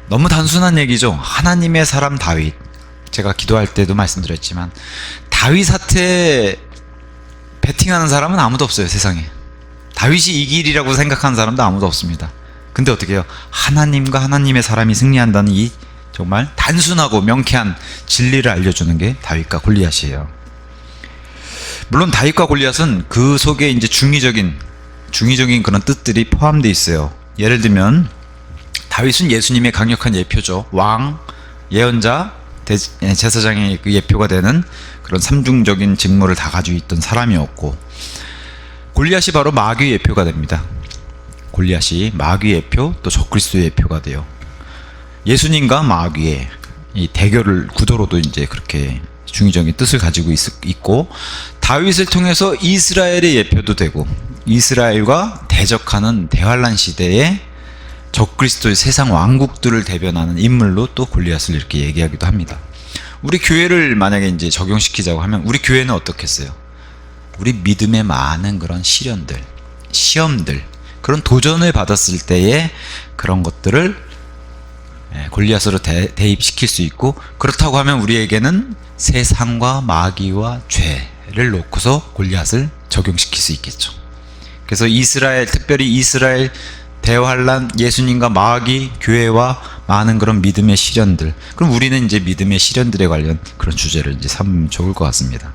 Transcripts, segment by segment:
너무 단순한 얘기죠. 하나님의 사람 다윗. 제가 기도할 때도 말씀드렸지만 다윗한테 배팅하는 사람은 아무도 없어요, 세상에. 다윗이 이길이라고 생각하는 사람도 아무도 없습니다. 근데 어떻게 해요? 하나님과 하나님의 사람이 승리한다는 이 정말 단순하고 명쾌한 진리를 알려주는 게 다윗과 골리앗이에요. 물론 다윗과 골리앗은 그 속에 이제 중의적인 그런 뜻들이 포함되어 있어요. 예를 들면 다윗은 예수님의 강력한 예표죠. 왕, 예언자, 제사장의 그 예표가 되는 그런 삼중적인 직무를 다 가지고 있던 사람이었고, 골리앗이 바로 마귀의 예표가 됩니다. 골리앗이 마귀의 예표, 또 적그리스도의 예표가 돼요. 예수님과 마귀의 이 대결을 구도로도 이제 그렇게 중의적인 뜻을 가지고 있고, 다윗을 통해서 이스라엘의 예표도 되고, 이스라엘과 대적하는 대환란 시대에 적그리스도의 세상 왕국들을 대변하는 인물로 또 골리앗을 이렇게 얘기하기도 합니다. 우리 교회를 만약에 이제 적용시키자고 하면 우리 교회는 어떻겠어요? 우리 믿음에 많은 그런 시련들, 시험들, 그런 도전을 받았을 때에 그런 것들을 골리앗으로 대입시킬 수 있고, 그렇다고 하면 우리에게는 세상과 마귀와 죄를 놓고서 골리앗을 적용시킬 수 있겠죠. 그래서 이스라엘, 특별히 이스라엘 대환란, 예수님과 마귀, 교회와 많은 그런 믿음의 시련들, 그럼 우리는 이제 믿음의 시련들에 관련 그런 주제를 이제 삼으면 좋을 것 같습니다.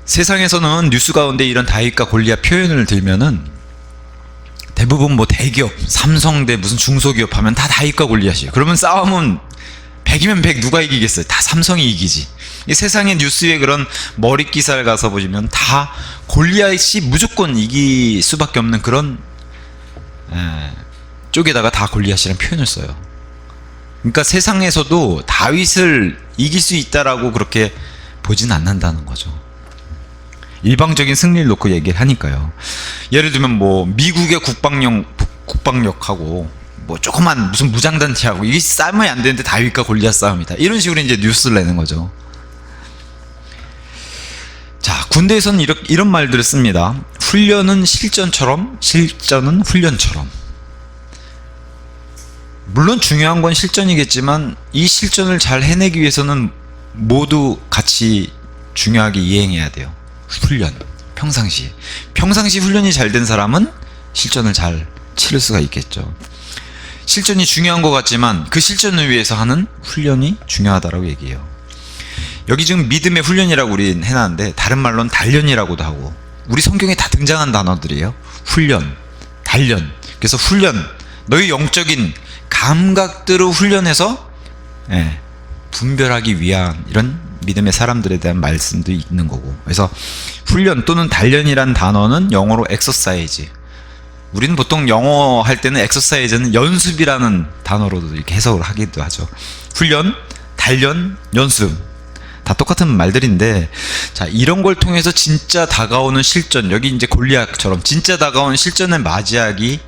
세상에서는 뉴스 가운데 이런 다윗과 골리앗 표현을 들면은 대부분 뭐 대기업, 삼성 대 무슨 중소기업 하면 다 다윗과 골리앗이에요. 그러면 싸움은 100이면 100 누가 이기겠어요? 다 삼성이 이기지. 이 세상의 뉴스에 그런 머리 기사를 가서 보시면 다 골리앗이 무조건 이길 수밖에 없는 그런 쪽에다가 다 골리앗이라는 표현을 써요. 그러니까 세상에서도 다윗을 이길 수 있다라고 그렇게 보진 않는다는 거죠. 일방적인 승리를 놓고 얘기를 하니까요. 예를 들면 뭐 미국의 국방력하고 뭐 조그만 무슨 무장단체하고 이게 싸움이 안 되는데 다윗과 골리앗 싸움이다, 이런 식으로 이제 뉴스를 내는 거죠. 자, 군대에서는 이런 말들을 씁니다. 훈련은 실전처럼, 실전은 훈련처럼. 물론 중요한 건 실전이겠지만 이 실전을 잘 해내기 위해서는 모두 같이 중요하게 이행해야 돼요. 훈련, 평상시 훈련이 잘 된 사람은 실전을 잘 치를 수가 있겠죠. 실전이 중요한 것 같지만 그 실전을 위해서 하는 훈련이 중요하다라고 얘기해요. 여기 지금 믿음의 훈련이라고 우리는 해놨는데 다른 말로는 단련이라고도 하고, 우리 성경에 다 등장한 단어들이에요. 훈련, 단련. 그래서 훈련, 너희 영적인 감각들을 훈련해서 분별하기 위한 이런 믿음의 사람들에 대한 말씀도 있는 거고. 그래서 훈련 또는 단련이란 단어는 영어로 exercise. 우리는 보통 영어 할 때는 exercise는 연습이라는 단어로도 이렇게 해석을 하기도 하죠. 훈련, 단련, 연습. 다 똑같은 말들인데, 자, 이런 걸 통해서 진짜 다가오는 실전, 여기 이제 골리앗처럼 진짜 다가오는 실전을 맞이하기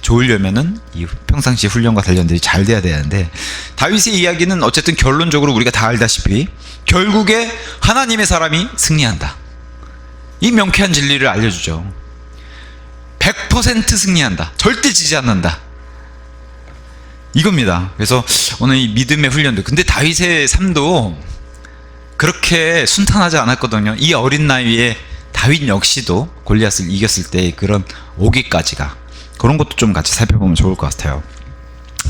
좋으려면은 이 평상시 훈련과 단련들이 잘 돼야 되는데, 다윗의 이야기는 어쨌든 결론적으로 우리가 다 알다시피 결국에 하나님의 사람이 승리한다, 이 명쾌한 진리를 알려주죠. 100% 승리한다, 절대 지지 않는다, 이겁니다. 그래서 오늘 이 믿음의 훈련도, 근데 다윗의 삶도 그렇게 순탄하지 않았거든요. 이 어린 나이에 다윗 역시도 골리앗을 이겼을 때의 그런 오기까지가, 그런 것도 좀 같이 살펴보면 좋을 것 같아요.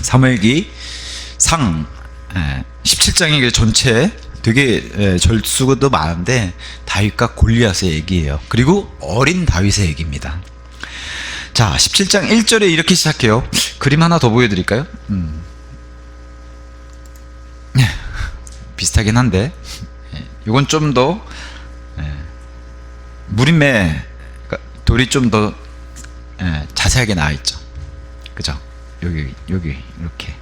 사무엘기 상 17장의 전체 되게 절수도 많은데 다윗과 골리앗의 얘기예요. 그리고 어린 다윗의 얘기입니다. 자, 17장 1절에 이렇게 시작해요. 그림 하나 더 보여드릴까요? 비슷하긴 한데 이건 좀 더 무림의 돌이 좀 더 자세하게 나와 있죠. 그죠? 여기 이렇게.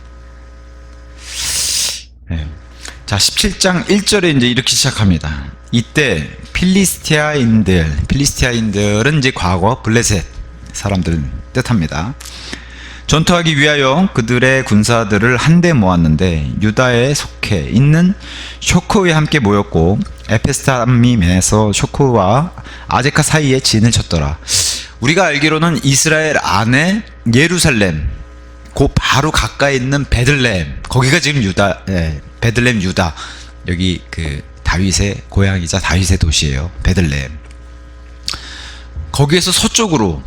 자, 17장 1절에 이제 이렇게 시작합니다. 이때 필리스티아인들은 이제 과거 블레셋 사람들 뜻합니다. 전투하기 위하여 그들의 군사들을 한데 모았는데 유다에 속해 있는 쇼크와 함께 모였고 에페스다밈에서 쇼크와 아제카 사이에 진을 쳤더라. 우리가 알기로는 이스라엘 안에 예루살렘 그 바로 가까이 있는 베들레헴, 거기가 지금 유다, 베들레헴 유다, 여기 그 다윗의 고향이자 다윗의 도시예요. 베들레헴. 거기에서 서쪽으로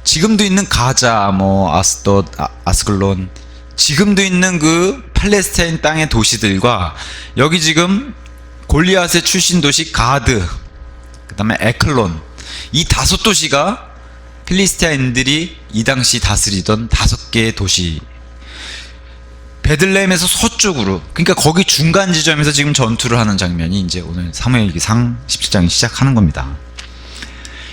지금도 있는 가자, 뭐 아스돗, 아스글론, 지금도 있는 그 팔레스타인 땅의 도시들과 여기 지금 골리앗의 출신 도시 가드, 그 다음에 에클론, 이 5도시가 필리스타인들이 이 당시 다스리던 5개의 도시. 베들레헴에서 서쪽으로, 그러니까 거기 중간 지점에서 지금 전투를 하는 장면이 이제 오늘 사무엘기상 17장이 시작하는 겁니다.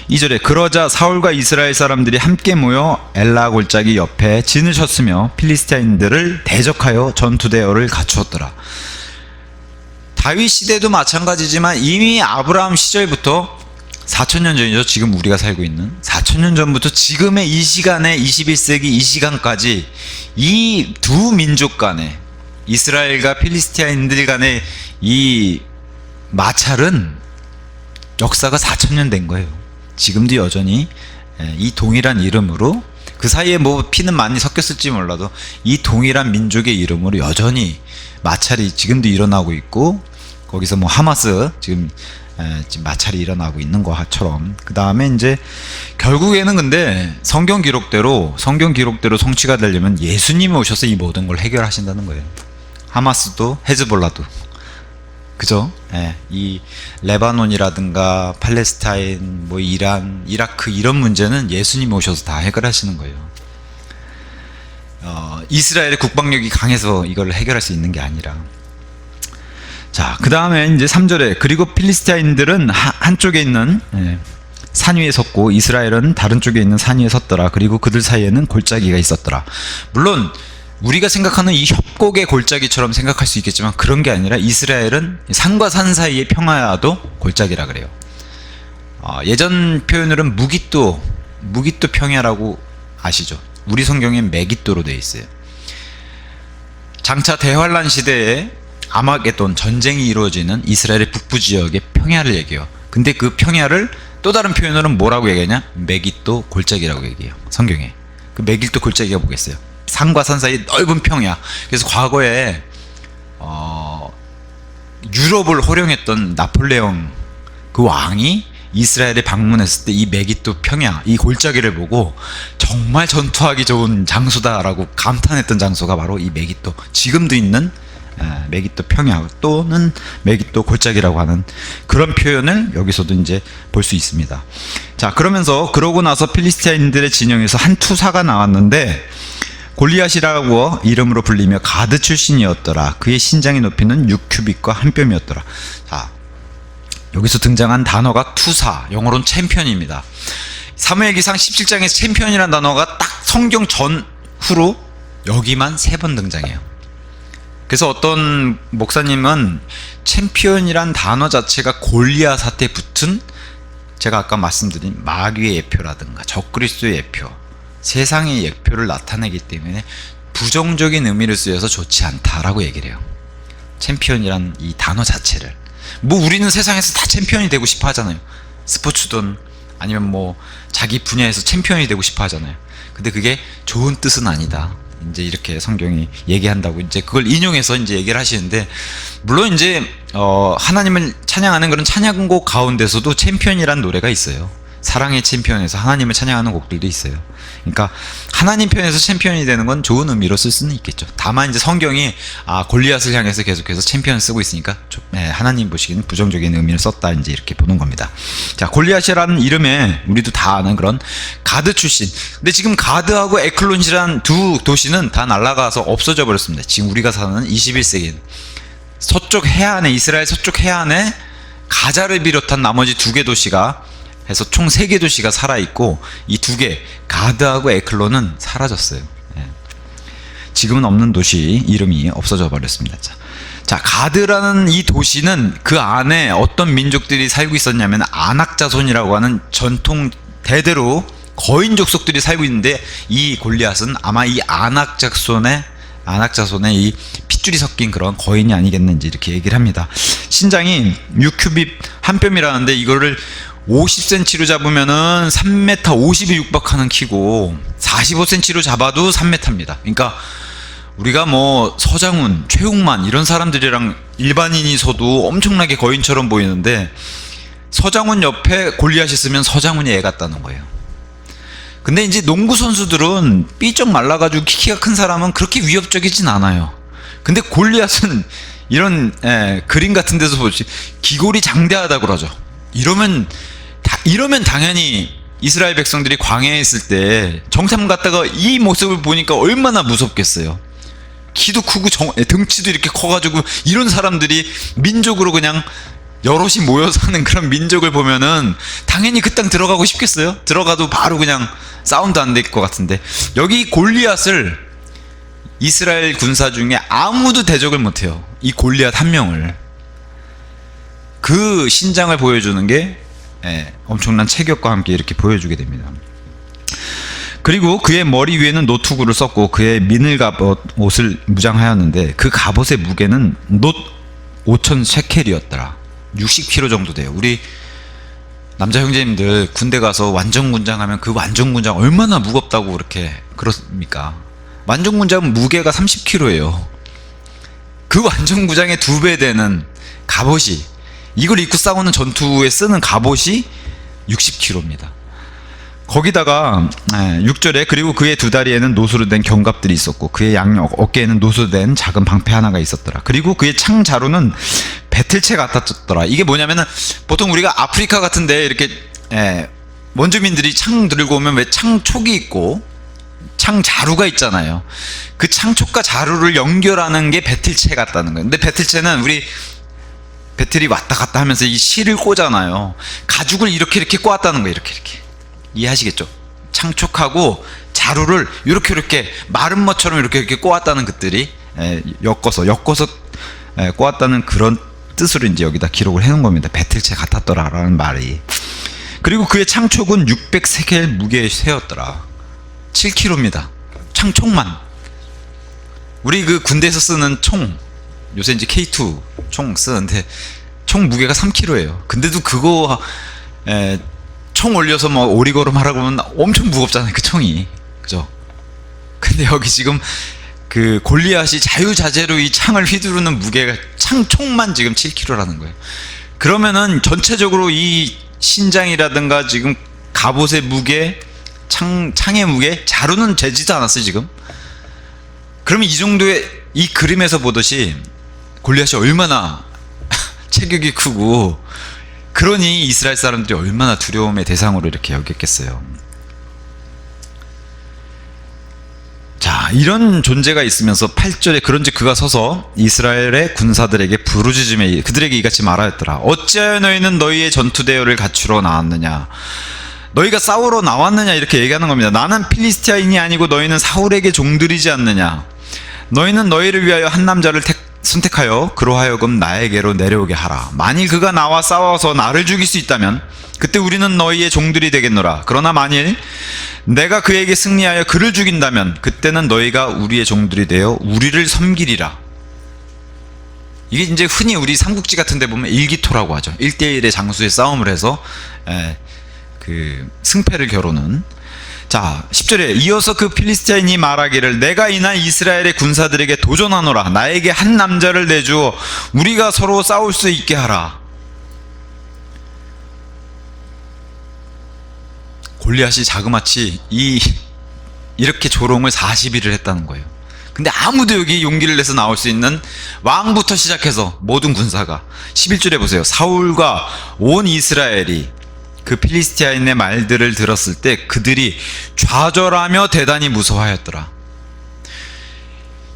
2절에 그러자 사울과 이스라엘 사람들이 함께 모여 엘라 골짜기 옆에 진을 쳤으며 필리스타인들을 대적하여 전투대열을 갖추었더라. 다윗 시대도 마찬가지지만 이미 아브라함 시절부터 4,000년 전이죠. 지금 우리가 살고 있는 4,000년 전부터 지금의 이 시간에 21세기 이 시간까지 이 두 민족 간에, 이스라엘과 필리스타인들 간의 이 마찰은 역사가 4,000년 된 거예요. 지금도 여전히 이 동일한 이름으로, 그 사이에 뭐 피는 많이 섞였을지 몰라도 이 동일한 민족의 이름으로 여전히 마찰이 지금도 일어나고 있고, 거기서 뭐 하마스 지금 마찰이 일어나고 있는 것처럼. 그 다음에 이제 결국에는 근데 성경 기록대로 성취가 되려면 예수님이 오셔서 이 모든 걸 해결하신다는 거예요. 하마스도 헤즈볼라도, 그죠? 이 레바논이라든가 팔레스타인, 뭐 이란, 이라크 이런 문제는 예수님이 오셔서 다 해결하시는 거예요. 이스라엘의 국방력이 강해서 이걸 해결할 수 있는 게 아니라. 자, 그 다음에 이제 3절에 그리고 필리스타인들은 한쪽에 있는 산 위에 섰고 이스라엘은 다른 쪽에 있는 산 위에 섰더라. 그리고 그들 사이에는 골짜기가 있었더라. 물론 우리가 생각하는 이 협곡의 골짜기처럼 생각할 수 있겠지만 그런 게 아니라 이스라엘은 산과 산 사이의 평야도 골짜기라 그래요. 예전 표현으로는 무깃도 평야라고 아시죠? 우리 성경엔 메깃도로 되어 있어요. 장차 대환란 시대에 아마겟돈 전쟁이 이루어지는 이스라엘의 북부 지역의 평야를 얘기해요. 근데 그 평야를 또 다른 표현으로는 뭐라고 얘기하냐? 메깃도 골짜기라고 얘기해요. 성경에. 그 메깃도 골짜기가 뭐겠어요? 산과 산 사이 넓은 평야. 그래서 과거에 유럽을 호령했던 나폴레옹 그 왕이 이스라엘에 방문했을 때 이 메깃도 평야, 이 골짜기를 보고 정말 전투하기 좋은 장소다라고 감탄했던 장소가 바로 이 메깃도, 지금도 있는 메깃도 평야 또는 메깃도 골짜기라고 하는 그런 표현을 여기서도 이제 볼 수 있습니다. 자, 그러고 나서 필리스타인들의 진영에서 한 투사가 나왔는데 골리앗이라고 이름으로 불리며 가드 출신이었더라. 그의 신장의 높이는 6규빗과 한 뼘이었더라. 자, 여기서 등장한 단어가 투사, 영어로는 챔피언입니다. 사무엘기상 17장에서 챔피언이라는 단어가 딱 성경 전후로 여기만 3번 등장해요. 그래서 어떤 목사님은 챔피언이란 단어 자체가 골리앗한테 붙은, 제가 아까 말씀드린 마귀의 예표라든가 적그리스도의 예표, 세상의 예표를 나타내기 때문에 부정적인 의미를 쓰여서 좋지 않다라고 얘기를 해요. 챔피언이란 이 단어 자체를. 뭐 우리는 세상에서 다 챔피언이 되고 싶어 하잖아요. 스포츠든 아니면 뭐 자기 분야에서 챔피언이 되고 싶어 하잖아요. 근데 그게 좋은 뜻은 아니다. 이제 이렇게 성경이 얘기한다고 이제 그걸 인용해서 이제 얘기를 하시는데, 물론 이제 하나님을 찬양하는 그런 찬양곡 가운데서도 챔피언이란 노래가 있어요. 사랑의 챔피언에서 하나님을 찬양하는 곡들도 있어요. 그러니까 하나님 편에서 챔피언이 되는 건 좋은 의미로 쓸 수는 있겠죠. 다만 이제 성경이 골리앗을 향해서 계속해서 챔피언을 쓰고 있으니까 하나님 보시기에는 부정적인 의미를 썼다, 이제 이렇게 보는 겁니다. 자, 골리앗이라는 이름에 우리도 다 아는 그런 가드 출신. 근데 지금 가드하고 에클론이라는 두 도시는 다 날아가서 없어져 버렸습니다. 지금 우리가 사는 21세기엔 서쪽 해안에, 이스라엘 서쪽 해안에 가자를 비롯한 나머지 2개 도시가 해서 총 3개 도시가 살아있고, 이 2개 가드하고 에클론은 사라졌어요. 지금은 없는 도시 이름이 없어져 버렸습니다. 자, 가드라는 이 도시는 그 안에 어떤 민족들이 살고 있었냐면 아낙자손이라고 하는 전통 대대로 거인 족속들이 살고 있는데, 이 골리앗은 아마 이 아낙자손의 이 핏줄이 섞인 그런 거인이 아니겠는지 이렇게 얘기를 합니다. 신장이 6규빗 한 뼘이라는데 이거를 50cm로 잡으면은 3m 50에 육박하는 키고 45cm로 잡아도 3m입니다. 그러니까 우리가 뭐 서장훈, 최욱만 이런 사람들이랑 일반인이 서도 엄청나게 거인처럼 보이는데 서장훈 옆에 골리앗이 있으면 서장훈이 애 같다는 거예요. 근데 이제 농구 선수들은 삐쩍 말라가지고 키가 큰 사람은 그렇게 위협적이진 않아요. 근데 골리앗은 이런 그림 같은 데서 보지 기골이 장대하다고 그러죠. 이러면 당연히 이스라엘 백성들이 광야에 있을 때 정탐 갔다가 이 모습을 보니까 얼마나 무섭겠어요. 키도 크고 등치도 이렇게 커가지고 이런 사람들이 민족으로 그냥 여럿이 모여 사는 그런 민족을 보면은 당연히 그 땅 들어가고 싶겠어요? 들어가도 바로 그냥 싸움도 안 될 것 같은데, 여기 골리앗을 이스라엘 군사 중에 아무도 대적을 못해요. 이 골리앗 한 명을. 그 신장을 보여주는 게 엄청난 체격과 함께 이렇게 보여주게 됩니다. 그리고 그의 머리 위에는 노투구를 썼고 그의 미늘 갑옷 옷을 무장하였는데 그 갑옷의 무게는 놋 5천 셰켈이었더라. 60kg 정도 돼요. 우리 남자 형제님들 군대 가서 완전군장하면 그 완전군장 얼마나 무겁다고 그렇게 그렇습니까? 완전군장은 무게가 30kg예요. 그 완전군장의 2배 되는 갑옷이, 이걸 입고 싸우는 전투에 쓰는 갑옷이 60kg입니다. 거기다가 6절에 그리고 그의 2다리에는 노수로 된 견갑들이 있었고 그의 양 어깨에는 노수로 된 작은 방패 하나가 있었더라. 그리고 그의 창 자루는 배틀채 같았더라. 이게 뭐냐면은 보통 우리가 아프리카 같은데 이렇게 원주민들이 창 들고 오면 왜 창촉이 있고 창 자루가 있잖아요. 그 창촉과 자루를 연결하는 게 배틀채 같다는 거예요. 근데 배틀채는 우리 배틀이 왔다 갔다 하면서 이 실을 꽂잖아요. 가죽을 이렇게 꼬았다는 거예요. 이렇게 이해하시겠죠? 창촉하고 자루를 이렇게 마른 것처럼 이렇게 꼬았다는 것들이 엮어서 꼬았다는 그런 뜻으로 이제 여기다 기록을 해놓은 겁니다. 배틀채 같았더라라는 말이. 그리고 그의 창촉은 600세겔 무게의 쇠였더라. 7kg입니다. 창촉만. 우리 그 군대에서 쓰는 총, 요새 이제 K2 총 쓰는데 총 무게가 3kg예요. 근데도 그거 총 올려서 뭐 오리걸음 하라고 하면 엄청 무겁잖아요. 그 총이. 그죠? 근데 여기 지금 그 골리앗이 자유자재로 이 창을 휘두르는 무게가 총만 지금 7kg라는 거예요. 그러면은 전체적으로 이 신장이라든가 지금 갑옷의 무게, 창의 무게, 자루는 재지도 않았어요 지금. 그러면 이 정도의, 이 그림에서 보듯이 골리앗이 얼마나 체격이 크고, 그러니 이스라엘 사람들이 얼마나 두려움의 대상으로 이렇게 여겼겠어요. 자, 이런 존재가 있으면서 8절에 그런즉 그가 서서 이스라엘의 군사들에게 부르짖으며 그들에게 이같이 말하였더라. 어찌하여 너희는 너희의 전투대열을 갖추러 나왔느냐? 너희가 싸우러 나왔느냐? 이렇게 얘기하는 겁니다. 나는 필리스티아인이 아니고 너희는 사울에게 종들이지 않느냐? 너희는 너희를 위하여 한 남자를 선택하여 그로 하여금 나에게로 내려오게 하라. 만일 그가 나와 싸워서 나를 죽일 수 있다면 그때 우리는 너희의 종들이 되겠노라. 그러나 만일 내가 그에게 승리하여 그를 죽인다면 그때는 너희가 우리의 종들이 되어 우리를 섬기리라. 이게 이제 흔히 우리 삼국지 같은 데 보면 일기토라고 하죠. 1대1의 장수의 싸움을 해서 그 승패를 겨루는. 자, 10절에 이어서 그 필리스티아인이 말하기를 내가 이날 이스라엘의 군사들에게 도전하노라. 나에게 한 남자를 내주어 우리가 서로 싸울 수 있게 하라. 골리앗이 자그마치 이렇게 조롱을 40일을 했다는 거예요. 근데 아무도 여기 용기를 내서 나올 수 있는, 왕부터 시작해서 모든 군사가. 11절에 보세요. 사울과 온 이스라엘이 그 필리스티아인의 말들을 들었을 때 그들이 좌절하며 대단히 무서워하였더라.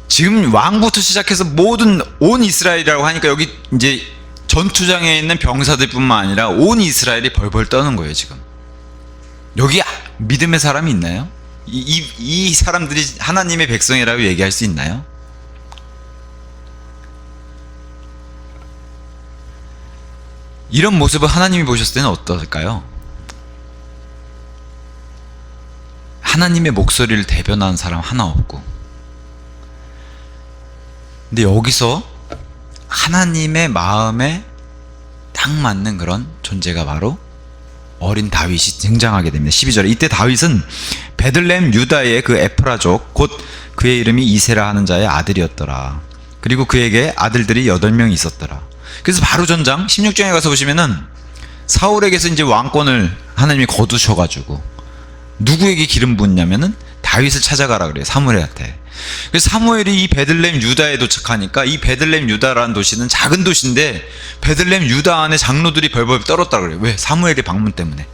지금 왕부터 시작해서 모든 온 이스라엘이라고 하니까 여기 이제 전투장에 있는 병사들뿐만 아니라 온 이스라엘이 벌벌 떠는 거예요. 지금 여기 믿음의 사람이 있나요? 이 사람들이 하나님의 백성이라고 얘기할 수 있나요? 이런 모습을 하나님이 보셨을 때는 어떨까요? 하나님의 목소리를 대변하는 사람 하나 없고, 근데 여기서 하나님의 마음에 딱 맞는 그런 존재가 바로 어린 다윗이 등장하게 됩니다. 12절에 이때 다윗은 베들레헴 유다의 그 에프라족 곧 그의 이름이 이세라 하는 자의 아들이었더라. 그리고 그에게 아들들이 8명이 있었더라. 그래서 바로 전장 16장에 가서 보시면은 사울에게서 이제 왕권을 하나님이 거두셔가지고 누구에게 기름 부었냐면은 다윗을 찾아가라 그래요. 사무엘한테. 그래서 사무엘이 이 베들레헴 유다에 도착하니까 이 베들레헴 유다라는 도시는 작은 도시인데 베들레헴 유다 안에 장로들이 벌벌 떨었다 그래요. 왜? 사무엘의 방문 때문에.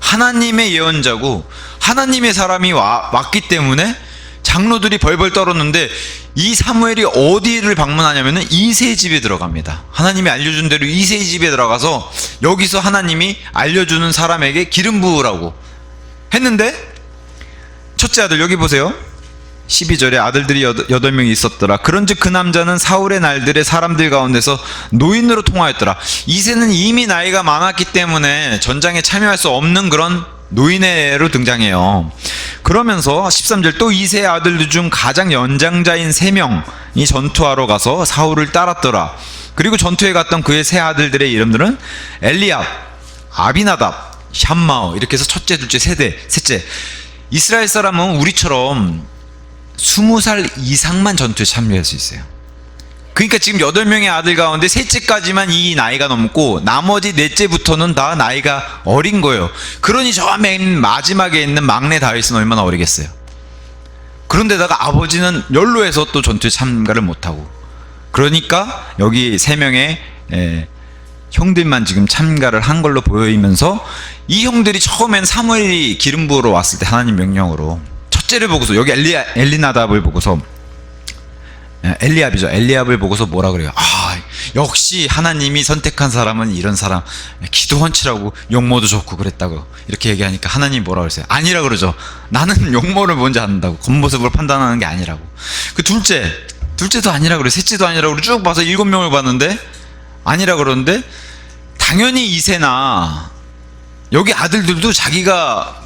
하나님의 예언자고 하나님의 사람이 왔기 때문에 장로들이 벌벌 떨었는데 이 사무엘이 어디를 방문하냐면은 이새의 집에 들어갑니다. 하나님이 알려준 대로 이새의 집에 들어가서 여기서 하나님이 알려주는 사람에게 기름 부으라고 했는데 첫째 아들 여기 보세요. 12절에 아들들이 8명이 있었더라. 그런즉 그 남자는 사울의 날들의 사람들 가운데서 노인으로 통하였더라. 이새는 이미 나이가 많았기 때문에 전장에 참여할 수 없는 그런 노인으로 등장해요. 그러면서 13절 또 이새의 아들들 중 가장 연장자인 3명이 전투하러 가서 사울을 따랐더라. 그리고 전투에 갔던 그의 세 아들들의 이름들은 엘리압, 아비나답, 샴마오 이렇게 해서 첫째, 둘째, 셋째. 이스라엘 사람은 우리처럼 20살 이상만 전투에 참여할 수 있어요. 그러니까 지금 8명의 아들 가운데 셋째까지만 이 나이가 넘고 나머지 넷째부터는 다 나이가 어린 거예요. 그러니 저 맨 마지막에 있는 막내 다윗은 얼마나 어리겠어요. 그런데다가 아버지는 연로해서 또 전투에 참가를 못하고, 그러니까 여기 3명의 형들만 지금 참가를 한 걸로 보이면서 이 형들이 처음엔 사무엘이 기름 부으러 왔을 때 하나님 명령으로 첫째를 보고서 여기 엘리나답을 보고서 엘리압이죠. 엘리압을 보고서 뭐라 그래요? 역시 하나님이 선택한 사람은 이런 사람, 기도원치라고 용모도 좋고 그랬다고 이렇게 얘기하니까 하나님이 뭐라 그랬어요? 아니라 그러죠. 나는 용모를 뭔지 안다고, 겉모습으로 판단하는 게 아니라고. 그 둘째도 아니라 그래, 셋째도 아니라 그래. 쭉 봐서 7명을 봤는데 아니라 그러는데 당연히 이새나 여기 아들들도 자기가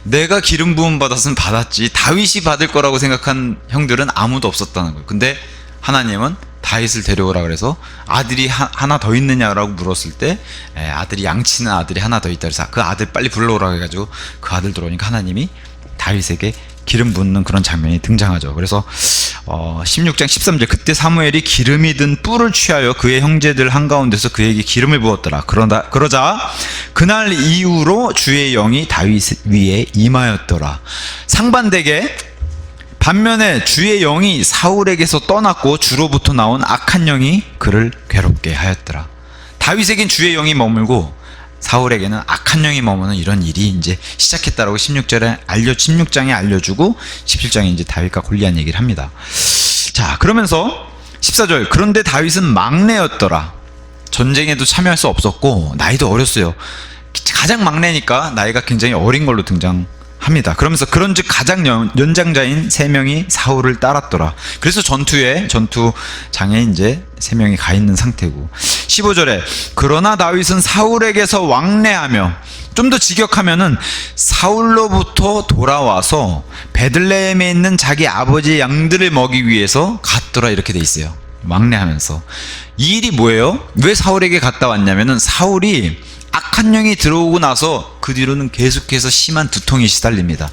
내가 기름 부음 받았으면 받았지 다윗이 받을 거라고 생각한 형들은 아무도 없었다는 거예요. 근데 하나님은 다윗을 데려오라 그래서 아들이 하나 더 있느냐라고 물었을 때 아들이 양치는 아들이 하나 더 있다 그래서 그 아들 빨리 불러오라 해가지고 그 아들 들어오니까 하나님이 다윗에게 기름 붓는 그런 장면이 등장하죠. 그래서 16장 13절 그때 사무엘이 기름이 든 뿔을 취하여 그의 형제들 한가운데서 그에게 기름을 부었더라. 그러자 그날 이후로 주의 영이 다윗 위에 임하였더라. 상반되게 반면에 주의 영이 사울에게서 떠났고 주로부터 나온 악한 영이 그를 괴롭게 하였더라. 다윗에겐 주의 영이 머물고 사울에게는 악한 영이 머무는 이런 일이 이제 시작했다라고 16장에 알려주고 17장에 이제 다윗과 골리앗 얘기를 합니다. 자, 그러면서 14절 그런데 다윗은 막내였더라. 전쟁에도 참여할 수 없었고 나이도 어렸어요. 가장 막내니까 나이가 굉장히 어린 걸로 등장합니다. 그러면서 그런즉 가장 연장자인 3명이 사울을 따랐더라. 그래서 전투장에 이제 3명이 가 있는 상태고 15절에 그러나 다윗은 사울에게서 왕래하며 좀 더 직역하면은 사울로부터 돌아와서 베들레헴에 있는 자기 아버지의 양들을 먹이기 위해서 갔더라 이렇게 돼 있어요. 왕래하면서. 이 일이 뭐예요? 왜 사울에게 갔다 왔냐면은 사울이 악한 영이 들어오고 나서 그 뒤로는 계속해서 심한 두통이 시달립니다.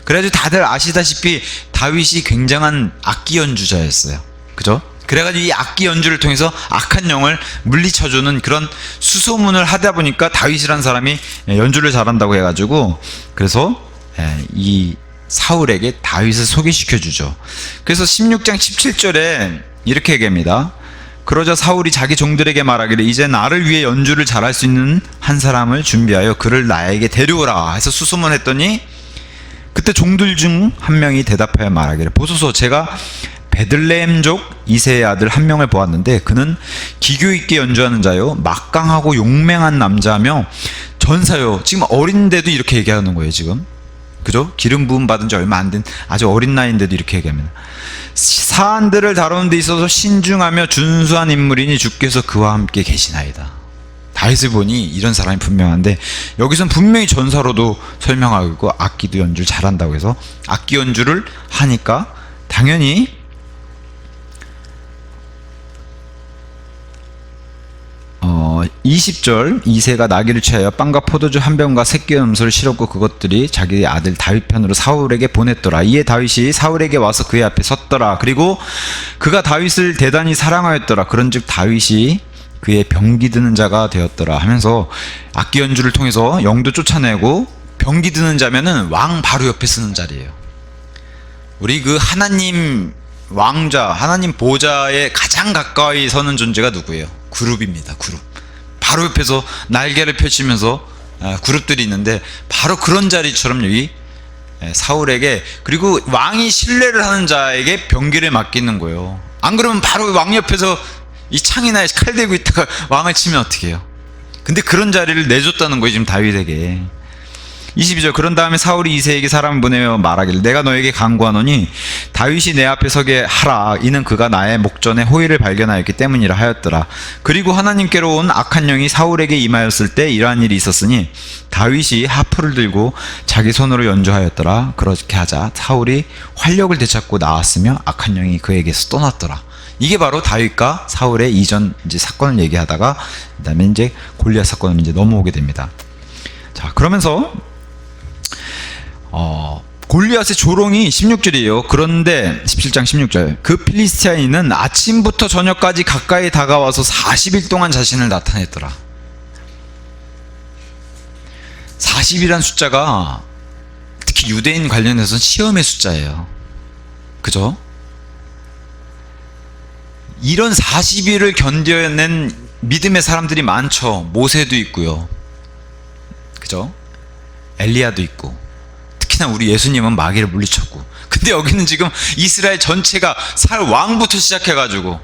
그래가지고 다들 아시다시피 다윗이 굉장한 악기 연주자였어요. 그죠? 그래가지고 이 악기 연주를 통해서 악한 영을 물리쳐주는 그런 수소문을 하다 보니까 다윗이라는 사람이 연주를 잘한다고 해가지고 그래서 이 사울에게 다윗을 소개시켜주죠. 그래서 16장 17절에 이렇게 얘기합니다. 그러자 사울이 자기 종들에게 말하기를 이제 나를 위해 연주를 잘할 수 있는 한 사람을 준비하여 그를 나에게 데려오라 해서 수소문했더니 그때 종들 중 한 명이 대답하여 말하기를 보소서 제가 베들레헴족 이새의 아들 한 명을 보았는데 그는 기교 있게 연주하는 자요 막강하고 용맹한 남자며 전사요. 지금 어린데도 이렇게 얘기하는 거예요 지금. 그죠? 기름 부음 받은 지 얼마 안 된 아주 어린 나이인데도 이렇게 얘기합니다. 사안들을 다루는 데 있어서 신중하며 준수한 인물이니 주께서 그와 함께 계시나이다. 다윗을 보니 이런 사람이 분명한데 여기선 분명히 전사로도 설명하고 있고 악기도 연주를 잘한다고 해서 악기 연주를 하니까 당연히 20절 이새가 나귀를 취하여 빵과 포도주 한 병과 새끼 음소를 실었고 그것들이 자기 아들 다윗 편으로 사울에게 보냈더라. 이에 다윗이 사울에게 와서 그의 앞에 섰더라. 그리고 그가 다윗을 대단히 사랑하였더라. 그런즉 다윗이 그의 병기 드는 자가 되었더라 하면서 악기 연주를 통해서 영도 쫓아내고, 병기 드는 자면은 왕 바로 옆에 쓰는 자리예요. 우리 그 하나님 왕자, 하나님 보좌에 가장 가까이 서는 존재가 누구예요? 그룹입니다. 그룹. 바로 옆에서 날개를 펼치면서 그룹들이 있는데, 바로 그런 자리처럼 여기 사울에게, 그리고 왕이 신뢰를 하는 자에게 병기를 맡기는 거예요. 안 그러면 바로 왕 옆에서 이 창이나 칼 들고 있다가 왕을 치면 어떻게 해요? 근데 그런 자리를 내줬다는 거예요, 지금 다윗에게. 22절 그런 다음에 사울이 이새에게 사람을 보내며 말하기를 내가 너에게 간구하노니 다윗이 내 앞에 서게 하라. 이는 그가 나의 목전에 호의를 발견하였기 때문이라 하였더라. 그리고 하나님께로 온 악한 영이 사울에게 임하였을 때 이러한 일이 있었으니 다윗이 하프를 들고 자기 손으로 연주하였더라. 그렇게 하자 사울이 활력을 되찾고 나왔으며 악한 영이 그에게서 떠났더라. 이게 바로 다윗과 사울의 이전 이제 사건을 얘기하다가 그다음에 이제 골리앗 사건을 이제 넘어오게 됩니다. 자, 그러면서 골리앗의 조롱이 16절이에요. 그런데 17장 16절 그 필리스티아인은 아침부터 저녁까지 가까이 다가와서 40일 동안 자신을 나타냈더라. 40이란 숫자가 특히 유대인 관련해서는 시험의 숫자예요. 그죠? 이런 40일을 견뎌낸 믿음의 사람들이 많죠. 모세도 있고요. 그죠? 엘리야도 있고, 특히나 우리 예수님은 마귀를 물리쳤고. 근데 여기는 지금 이스라엘 전체가 사울 왕부터 시작해가지고,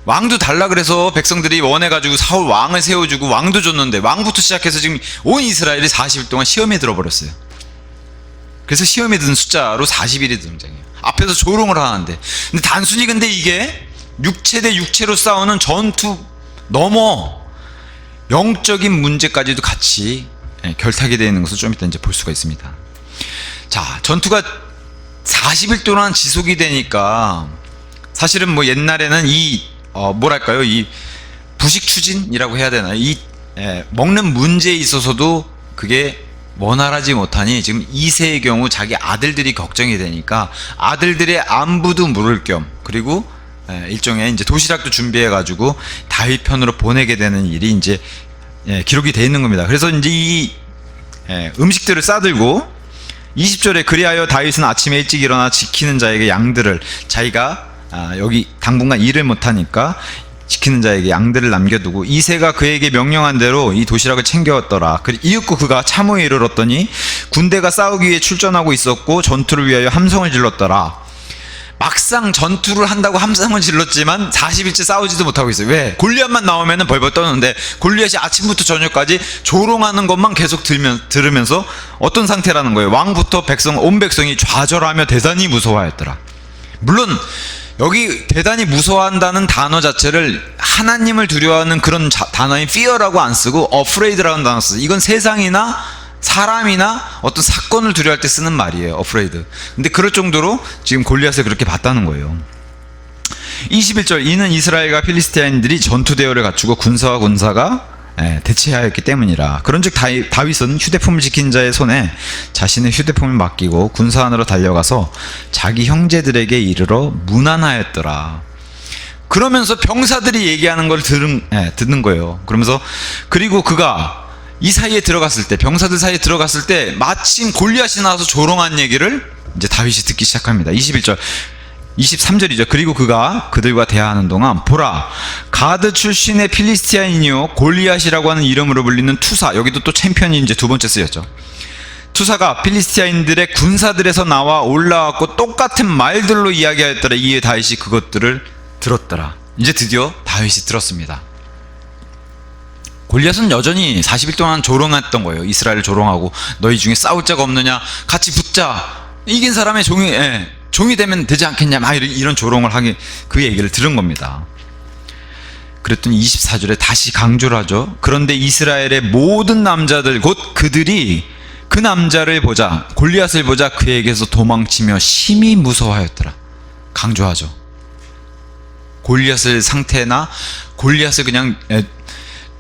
왕도 달라 그래서 백성들이 원해가지고 사울 왕을 세워주고 왕도 줬는데, 왕부터 시작해서 지금 온 이스라엘이 40일 동안 시험에 들어버렸어요. 그래서 시험에 든 숫자로 40일이 등장해요. 앞에서 조롱을 하는데, 근데 단순히 근데 이게 육체 대 육체로 싸우는 전투 넘어 영적인 문제까지도 같이 결탁이 되어 있는 것을 좀 이따 이제 볼 수가 있습니다. 자, 전투가 40일 동안 지속이 되니까 사실은 뭐 옛날에는 이 뭐랄까요, 이 부식 추진이라고 해야 되나, 이 먹는 문제에 있어서도 그게 원활하지 못하니 지금 이세의 경우 자기 아들들이 걱정이 되니까 아들들의 안부도 물을 겸, 그리고 일종의 이제 도시락도 준비해 가지고 다윗 편으로 보내게 되는 일이 이제 기록이 되어 있는 겁니다. 그래서 이제 이 음식들을 싸들고 20절에 그리하여 다윗은 아침에 일찍 일어나 지키는 자에게 양들을, 자기가 여기 당분간 일을 못하니까 지키는 자에게 양들을 남겨두고 이새가 그에게 명령한 대로 이 도시락을 챙겨왔더라. 이윽고 그가 참호에 이르렀더니 군대가 싸우기 위해 출전하고 있었고 전투를 위하여 함성을 질렀더라. 막상 전투를 한다고 함성을 질렀지만 40일째 싸우지도 못하고 있어요. 왜? 골리앗만 나오면 벌벌 떠는데 골리앗이 아침부터 저녁까지 조롱하는 것만 계속 들으면서 어떤 상태라는 거예요? 왕부터 백성, 온 백성이 좌절하며 대단히 무서워하였더라. 물론 여기 대단히 무서워한다는 단어 자체를 하나님을 두려워하는 그런 단어인 fear라고 안 쓰고 afraid라는 단어 쓰고, 이건 세상이나 사람이나 어떤 사건을 두려워할 때 쓰는 말이에요. afraid. 근데 그럴 정도로 지금 골리앗을 그렇게 봤다는 거예요. 21절 이는 이스라엘과 필리스티아인들이 전투 대열을 갖추고 군사와 군사가 대치하였기 때문이라. 그런즉 다윗은 휴대폰을 지킨 자의 손에 자신의 휴대폰을 맡기고 군사 안으로 달려가서 자기 형제들에게 이르러 문안하였더라. 그러면서 병사들이 얘기하는 걸 듣는 거예요. 그러면서 그리고 그가 이 사이에 들어갔을 때, 병사들 사이에 들어갔을 때 마침 골리앗이 나와서 조롱한 얘기를 이제 다윗이 듣기 시작합니다. 21절 23절이죠. 그리고 그가 그들과 대화하는 동안 보라, 가드 출신의 필리스티아인이요 골리앗이라고 하는 이름으로 불리는 투사, 여기도 또 챔피언이 이제 두 번째 쓰였죠. 투사가 필리스티아인들의 군사들에서 나와 올라왔고 똑같은 말들로 이야기하였더라. 이에 다윗이 그것들을 들었더라. 이제 드디어 다윗이 들었습니다. 골리앗은 여전히 40일 동안 조롱했던 거예요. 이스라엘을 조롱하고 너희 중에 싸울 자가 없느냐, 같이 붙자, 이긴 사람의 종이 되면 되지 않겠냐, 막 이런 조롱을 하게, 그 얘기를 들은 겁니다. 그랬더니 24절에 다시 강조를 하죠. 그런데 이스라엘의 모든 남자들 곧 그들이 그 남자를 보자, 골리앗을 보자 그에게서 도망치며 심히 무서워하였더라. 강조하죠. 골리앗의 상태나 골리앗을 그냥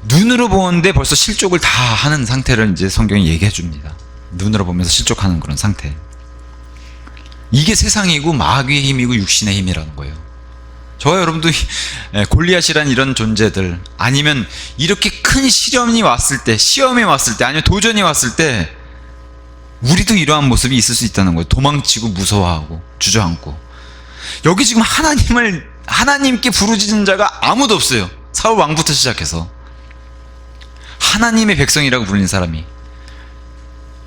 눈으로 보는데 벌써 실족을 다 하는 상태를 이제 성경이 얘기해 줍니다. 눈으로 보면서 실족하는 그런 상태. 이게 세상이고 마귀의 힘이고 육신의 힘이라는 거예요. 저와 여러분도 골리앗이란 이런 존재들, 아니면 이렇게 큰 시련이 왔을 때, 시험이 왔을 때, 아니면 도전이 왔을 때 우리도 이러한 모습이 있을 수 있다는 거예요. 도망치고 무서워하고 주저앉고. 여기 지금 하나님께 부르짖는 자가 아무도 없어요. 사울 왕부터 시작해서 하나님의 백성이라고 불리는 사람이.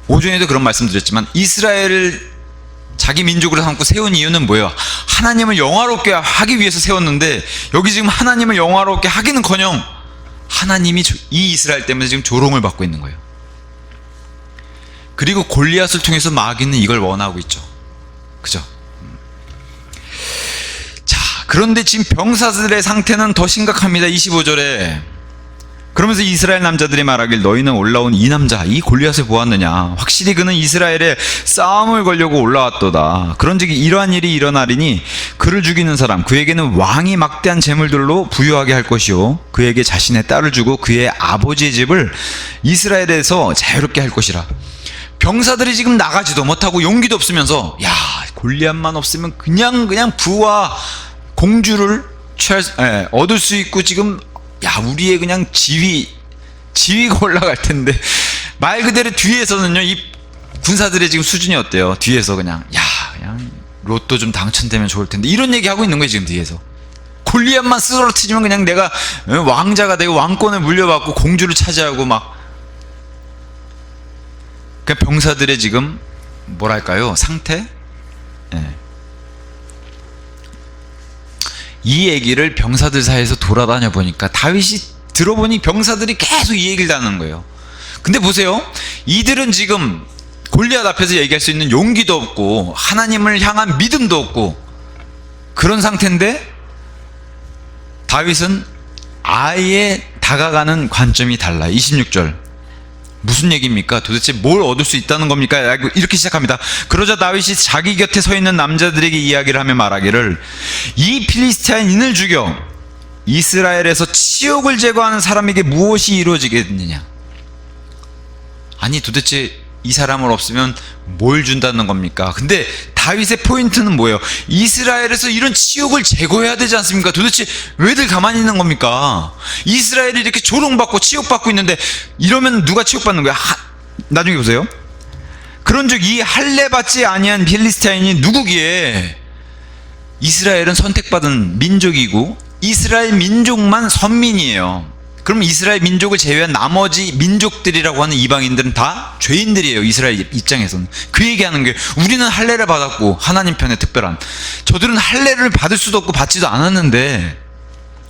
오전에도 그런 말씀 드렸지만 이스라엘을 자기 민족으로 삼고 세운 이유는 뭐예요? 하나님을 영화롭게 하기 위해서 세웠는데, 여기 지금 하나님을 영화롭게 하기는커녕 하나님이 이 이스라엘 때문에 지금 조롱을 받고 있는 거예요. 그리고 골리앗을 통해서 마귀는 이걸 원하고 있죠. 그죠? 자, 그런데 지금 병사들의 상태는 더 심각합니다. 25절에 그러면서 이스라엘 남자들이 말하길 너희는 올라온 이 남자 이 골리앗을 보았느냐? 확실히 그는 이스라엘에 싸움을 걸려고 올라왔도다. 그런즉 이러한 일이 일어나리니 그를 죽이는 사람 그에게는 왕이 막대한 재물들로 부유하게 할 것이요 그에게 자신의 딸을 주고 그의 아버지의 집을 이스라엘에서 자유롭게 할 것이라. 병사들이 지금 나가지도 못하고 용기도 없으면서, 야, 골리앗만 없으면 그냥 부와 공주를 얻을 수 있고, 지금 야, 우리의 그냥 지위가 올라갈 텐데, 말 그대로 뒤에서는요, 이 군사들의 지금 수준이 어때요? 뒤에서 그냥 로또 좀 당첨되면 좋을 텐데, 이런 얘기 하고 있는 거예요. 지금 뒤에서 골리앗만 쓰러뜨리면 그냥 내가 왕자가 되고 왕권을 물려받고 공주를 차지하고 막. 그 병사들의 지금 뭐랄까요, 상태? 이 얘기를 병사들 사이에서 돌아다녀 보니까, 다윗이 들어보니 병사들이 계속 이 얘기를 하는 거예요. 근데 보세요, 이들은 지금 골리앗 앞에서 얘기할 수 있는 용기도 없고 하나님을 향한 믿음도 없고 그런 상태인데, 다윗은 아예 다가가는 관점이 달라요. 26절 무슨 얘기입니까? 도대체 뭘 얻을 수 있다는 겁니까? 이렇게 시작합니다. 그러자 다윗이 자기 곁에 서 있는 남자들에게 이야기를 하며 말하기를, 이 필리스티아인을 죽여 이스라엘에서 치욕을 제거하는 사람에게 무엇이 이루어지겠느냐? 아니, 도대체 이 사람을 없으면 뭘 준다는 겁니까? 근데 다윗의 포인트는 뭐예요? 이스라엘에서 이런 치욕을 제거해야 되지 않습니까? 도대체 왜들 가만히 있는 겁니까? 이스라엘이 이렇게 조롱받고 치욕받고 있는데, 이러면 누가 치욕받는 거야? 나중에 보세요. 그런즉 이 할례받지 아니한 필리스티아인이 누구기에? 이스라엘은 선택받은 민족이고 이스라엘 민족만 선민이에요. 그럼 이스라엘 민족을 제외한 나머지 민족들이라고 하는 이방인들은 다 죄인들이에요. 이스라엘 입장에서는. 그 얘기하는 게, 우리는 할례를 받았고 하나님 편에 특별한, 저들은 할례를 받을 수도 없고 받지도 않았는데,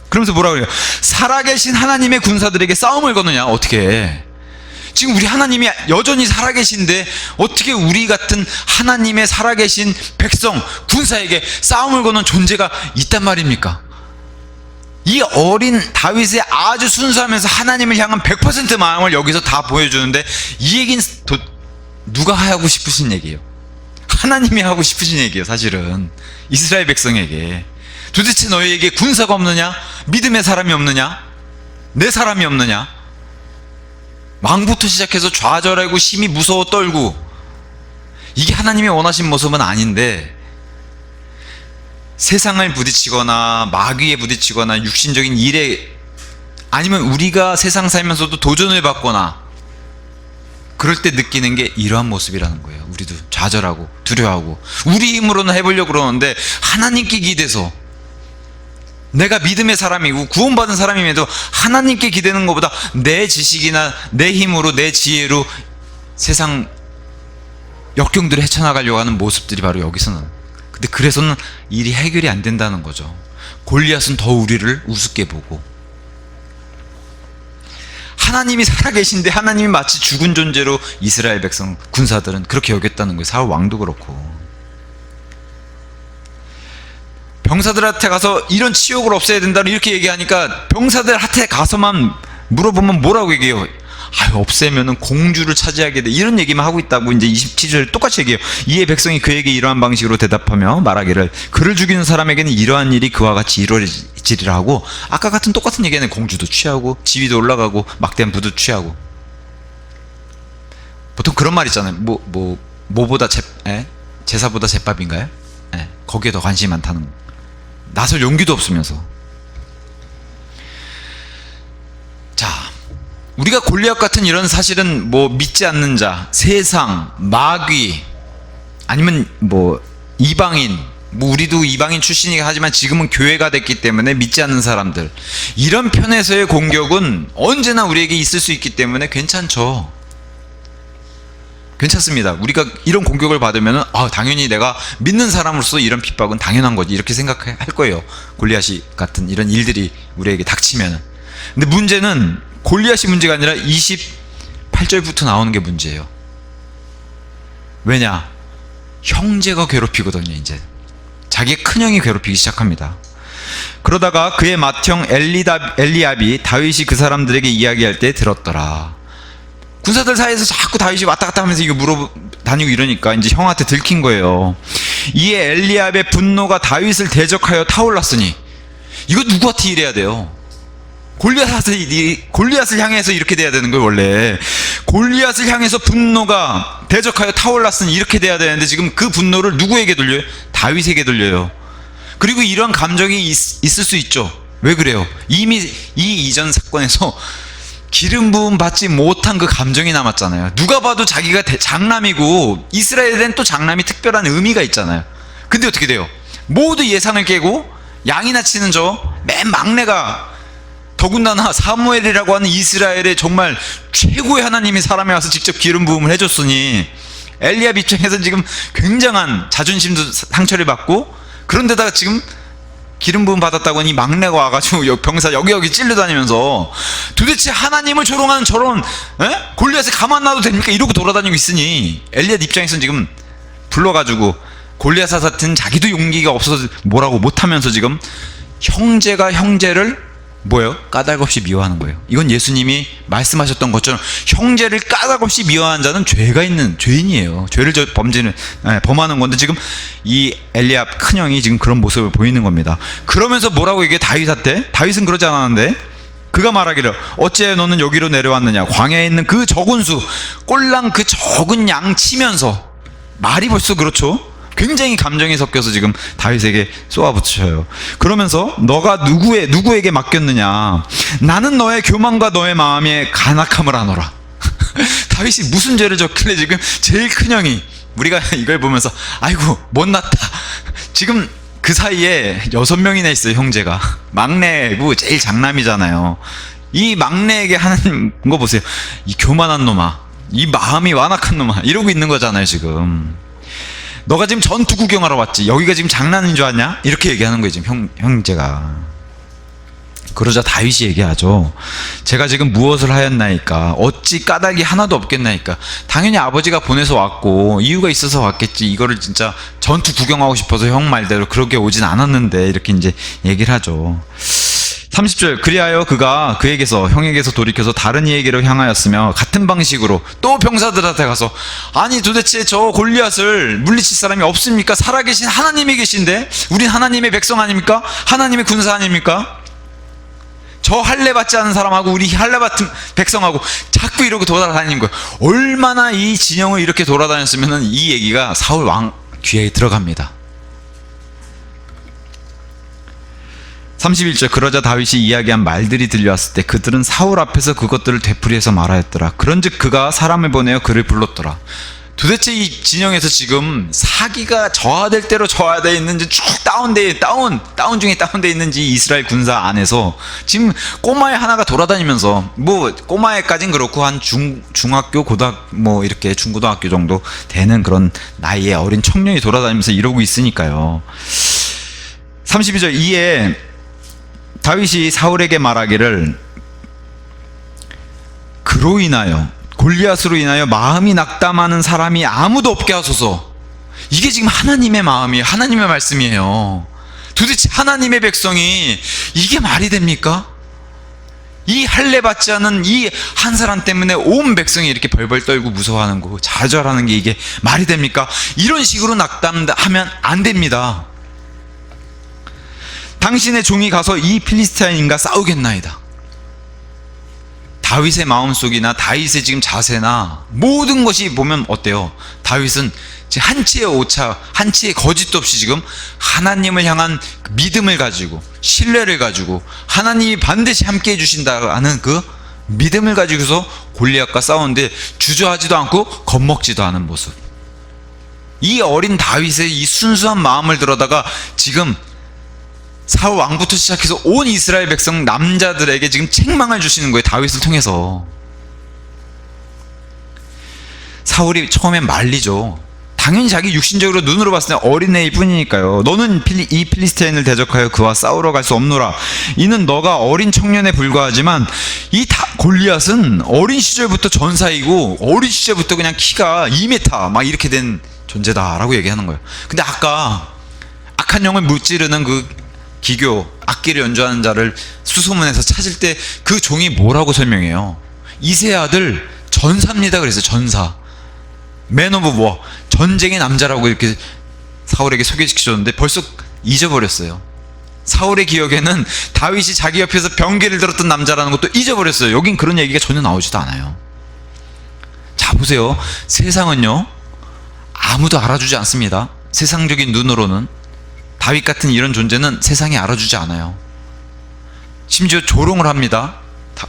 그러면서 뭐라 그래요? 살아계신 하나님의 군사들에게 싸움을 거느냐? 어떻게 해? 지금 우리 하나님이 여전히 살아계신데 어떻게 우리 같은 하나님의 살아계신 백성 군사에게 싸움을 거는 존재가 있단 말입니까? 이 어린 다윗의 아주 순수하면서 하나님을 향한 100% 마음을 여기서 다 보여주는데, 이 얘기는 누가 하고 싶으신 얘기예요? 하나님이 하고 싶으신 얘기예요. 사실은 이스라엘 백성에게. 도대체 너희에게 군사가 없느냐? 믿음의 사람이 없느냐? 내 사람이 없느냐? 왕부터 시작해서 좌절하고 심히 무서워 떨고, 이게 하나님이 원하신 모습은 아닌데, 세상을 부딪히거나 마귀에 부딪히거나 육신적인 일에, 아니면 우리가 세상 살면서도 도전을 받거나 그럴 때 느끼는 게 이러한 모습이라는 거예요. 우리도 좌절하고 두려워하고 우리 힘으로는 해보려고 그러는데, 하나님께 기대서, 내가 믿음의 사람이고 구원받은 사람임에도 하나님께 기대는 것보다 내 지식이나 내 힘으로 내 지혜로 세상 역경들을 헤쳐나가려고 하는 모습들이 바로 여기서는. 근데 그래서는 일이 해결이 안 된다는 거죠. 골리앗은 더 우리를 우습게 보고, 하나님이 살아계신데 하나님이 마치 죽은 존재로 이스라엘 백성 군사들은 그렇게 여겼다는 거예요. 사울 왕도 그렇고. 병사들한테 가서 이런 치욕을 없애야 된다고 이렇게 얘기하니까, 병사들한테 가서만 물어보면 뭐라고 얘기해요? 아유, 없애면은 공주를 차지하게 돼. 이런 얘기만 하고 있다고 이제 27절 똑같이 얘기해요. 이에 백성이 그에게 이러한 방식으로 대답하며 말하기를 그를 죽이는 사람에게는 이러한 일이 그와 같이 이루어지리라 하고, 아까 같은 똑같은 얘기는 공주도 취하고 지위도 올라가고 막대한 부도 취하고. 보통 그런 말 있잖아요. 뭐보다 제사보다 제밥인가요? 예, 거기에 더 관심이 많다는 거. 나설 용기도 없으면서. 자, 우리가 골리앗 같은 이런 사실은 뭐 믿지 않는 자, 세상, 마귀, 아니면 뭐 이방인, 뭐 우리도 이방인 출신이긴 하지만 지금은 교회가 됐기 때문에 믿지 않는 사람들, 이런 편에서의 공격은 언제나 우리에게 있을 수 있기 때문에 괜찮죠. 괜찮습니다. 우리가 이런 공격을 받으면은 당연히 내가 믿는 사람으로서 이런 핍박은 당연한 거지, 이렇게 생각할 거예요. 골리앗이 같은 이런 일들이 우리에게 닥치면은. 근데 문제는 골리앗이 문제가 아니라 28절부터 나오는 게 문제예요. 왜냐? 형제가 괴롭히거든요. 이제 자기의 큰형이 괴롭히기 시작합니다. 그러다가 그의 맏형 엘리압이 다윗이 그 사람들에게 이야기할 때 들었더라. 군사들 사이에서 자꾸 다윗이 왔다 갔다 하면서 이거 물어다니고 이러니까 이제 형한테 들킨 거예요. 이에 엘리압의 분노가 다윗을 대적하여 타올랐으니, 이거 누구한테 이래야 돼요? 골리앗을 향해서 이렇게 돼야 되는 거예요. 원래 골리앗을 향해서 분노가 대적하여 타올랐으니 이렇게 돼야 되는데, 지금 그 분노를 누구에게 돌려요? 다윗에게 돌려요. 그리고 이런 감정이 있을 수 있죠. 왜 그래요? 이미 이 이전 사건에서 기름 부음 받지 못한 그 감정이 남았잖아요. 누가 봐도 자기가 장남이고, 이스라엘엔 또 장남이 특별한 의미가 있잖아요. 근데 어떻게 돼요? 모두 예상을 깨고 양이나 치는 저 맨 막내가, 더군다나 사무엘이라고 하는 이스라엘의 정말 최고의 하나님의 사람이 와서 직접 기름 부음을 해줬으니, 엘리압 입장에서는 지금 굉장한 자존심도 상처를 받고, 그런데다가 지금 기름 부음 받았다고 하니 막내가 와가지고 병사 여기저기 찔러다니면서 도대체 하나님을 조롱하는 저런 골리앗을 가만 놔도 됩니까? 이러고 돌아다니고 있으니, 엘리압 입장에서는 지금 불러가지고 골리앗 같은 자기도 용기가 없어서 뭐라고 못하면서 지금 형제가 형제를 까닭없이 미워하는 거예요. 이건 예수님이 말씀하셨던 것처럼 형제를 까닭없이 미워하는 자는 죄가 있는 죄인이에요. 죄를 범하는 건데, 지금 이 엘리압 큰형이 지금 그런 모습을 보이는 겁니다. 그러면서 뭐라고 얘기해? 다윗한테? 다윗은 그러지 않았는데, 그가 말하기를 어찌해 너는 여기로 내려왔느냐? 광야에 있는 그 적은 수, 꼴랑 그 적은 양 치면서, 말이 벌써 그렇죠? 굉장히 감정이 섞여서 지금 다윗에게 쏘아붙여요. 그러면서 너가 누구에게 맡겼느냐? 나는 너의 교만과 너의 마음에 간악함을 하노라. 다윗이 무슨 죄를 졌길래 지금 제일 큰 형이, 우리가 이걸 보면서 아이고 못났다. 지금 그 사이에 6명이나 있어요. 형제가. 막내고 제일 장남이잖아요. 이 막내에게 하는 거 보세요. 이 교만한 놈아, 이 마음이 완악한 놈아, 이러고 있는 거잖아요. 지금 너가 지금 전투 구경하러 왔지, 여기가 지금 장난인 줄 아냐? 이렇게 얘기하는 거예요. 지금 형제가. 그러자 다윗이 얘기하죠. 제가 지금 무엇을 하였나이까? 어찌 까닭이 하나도 없겠나이까? 당연히 아버지가 보내서 왔고 이유가 있어서 왔겠지. 이거를 진짜 전투 구경하고 싶어서 형 말대로 그렇게 오진 않았는데, 이렇게 이제 얘기를 하죠. 30절, 그리하여 그가 그에게서, 형에게서 돌이켜서 다른 이에게로 향하였으며 같은 방식으로 또 병사들한테 가서, 아니 도대체 저 골리앗을 물리칠 사람이 없습니까? 살아계신 하나님이 계신데, 우린 하나님의 백성 아닙니까? 하나님의 군사 아닙니까? 저 할례 받지 않은 사람하고 우리 할례 받은 백성하고 자꾸 이러고 돌아다니는 거예요. 얼마나 이 진영을 이렇게 돌아다녔으면 이 얘기가 사울 왕 귀에 들어갑니다. 31절, 그러자 다윗이 이야기한 말들이 들려왔을 때 그들은 사울 앞에서 그것들을 되풀이해서 말하였더라. 그런즉 그가 사람을 보내어 그를 불렀더라. 도대체 이 진영에서 지금 사기가 저하될 대로 저하되어 있는지, 쭉 다운 중에 다운되어 있는지, 이스라엘 군사 안에서 지금 꼬마애 하나가 돌아다니면서, 뭐 꼬마애까진 그렇고 한 중학교 뭐 이렇게 중고등학교 정도 되는 그런 나이의 어린 청년이 돌아다니면서 이러고 있으니까요. 32절, 이에 다윗이 사울에게 말하기를 그로 인하여, 골리앗으로 인하여 마음이 낙담하는 사람이 아무도 없게 하소서. 이게 지금 하나님의 마음이에요. 하나님의 말씀이에요. 도대체 하나님의 백성이 이게 말이 됩니까? 이 할례 받지 않은 이 한 사람 때문에 온 백성이 이렇게 벌벌 떨고 무서워하는 거, 좌절하는 게 이게 말이 됩니까? 이런 식으로 낙담하면 안 됩니다. 당신의 종이 가서 이 필리스타인과 싸우겠나이다. 다윗의 마음속이나 다윗의 지금 자세나 모든 것이 보면 어때요? 다윗은 한치의 오차, 한치의 거짓도 없이 지금 하나님을 향한 믿음을 가지고, 신뢰를 가지고, 하나님이 반드시 함께 해주신다는 그 믿음을 가지고서 골리앗과 싸우는데 주저하지도 않고 겁먹지도 않은 모습. 이 어린 다윗의 이 순수한 마음을 들여다가 지금 사울 왕부터 시작해서 온 이스라엘 백성 남자들에게 지금 책망을 주시는 거예요. 다윗을 통해서. 사울이 처음엔 말리죠. 당연히 자기 육신적으로 눈으로 봤을 때 어린애일 뿐이니까요. 너는 이 필리스티인을 대적하여 그와 싸우러 갈 수 없노라. 이는 너가 어린 청년에 불과하지만 이 골리앗은 어린 시절부터 전사이고 어린 시절부터 그냥 키가 2m 막 이렇게 된 존재다라고 얘기하는 거예요. 근데 아까 악한 영을 무찌르는 그 기교, 악기를 연주하는 자를 수소문해서 찾을 때 그 종이 뭐라고 설명해요? 이세 아들 전사입니다. 그래서 전사, 맨 오브 워, 전쟁의 남자라고 이렇게 사울에게 소개시켜줬는데 벌써 잊어버렸어요. 사울의 기억에는 다윗이 자기 옆에서 병기를 들었던 남자라는 것도 잊어버렸어요. 여긴 그런 얘기가 전혀 나오지도 않아요. 자, 보세요. 세상은요 아무도 알아주지 않습니다. 세상적인 눈으로는 다윗 같은 이런 존재는 세상이 알아주지 않아요. 심지어 조롱을 합니다.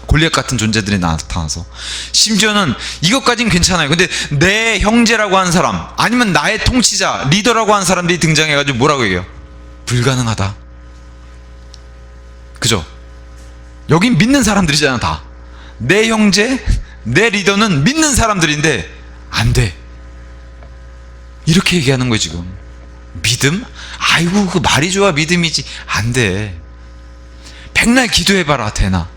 골리앗 같은 존재들이 나타나서. 심지어는 이것까진 괜찮아요. 근데 내 형제라고 하는 사람, 아니면 나의 통치자, 리더라고 하는 사람들이 등장해가지고 뭐라고 얘기해요? 불가능하다. 그죠? 여긴 믿는 사람들이잖아. 다 내 형제, 내 리더는 믿는 사람들인데 안 돼, 이렇게 얘기하는 거예요. 지금 믿음? 아이고 그 말이 좋아 믿음이지. 안 돼. 백날 기도해봐라 되나?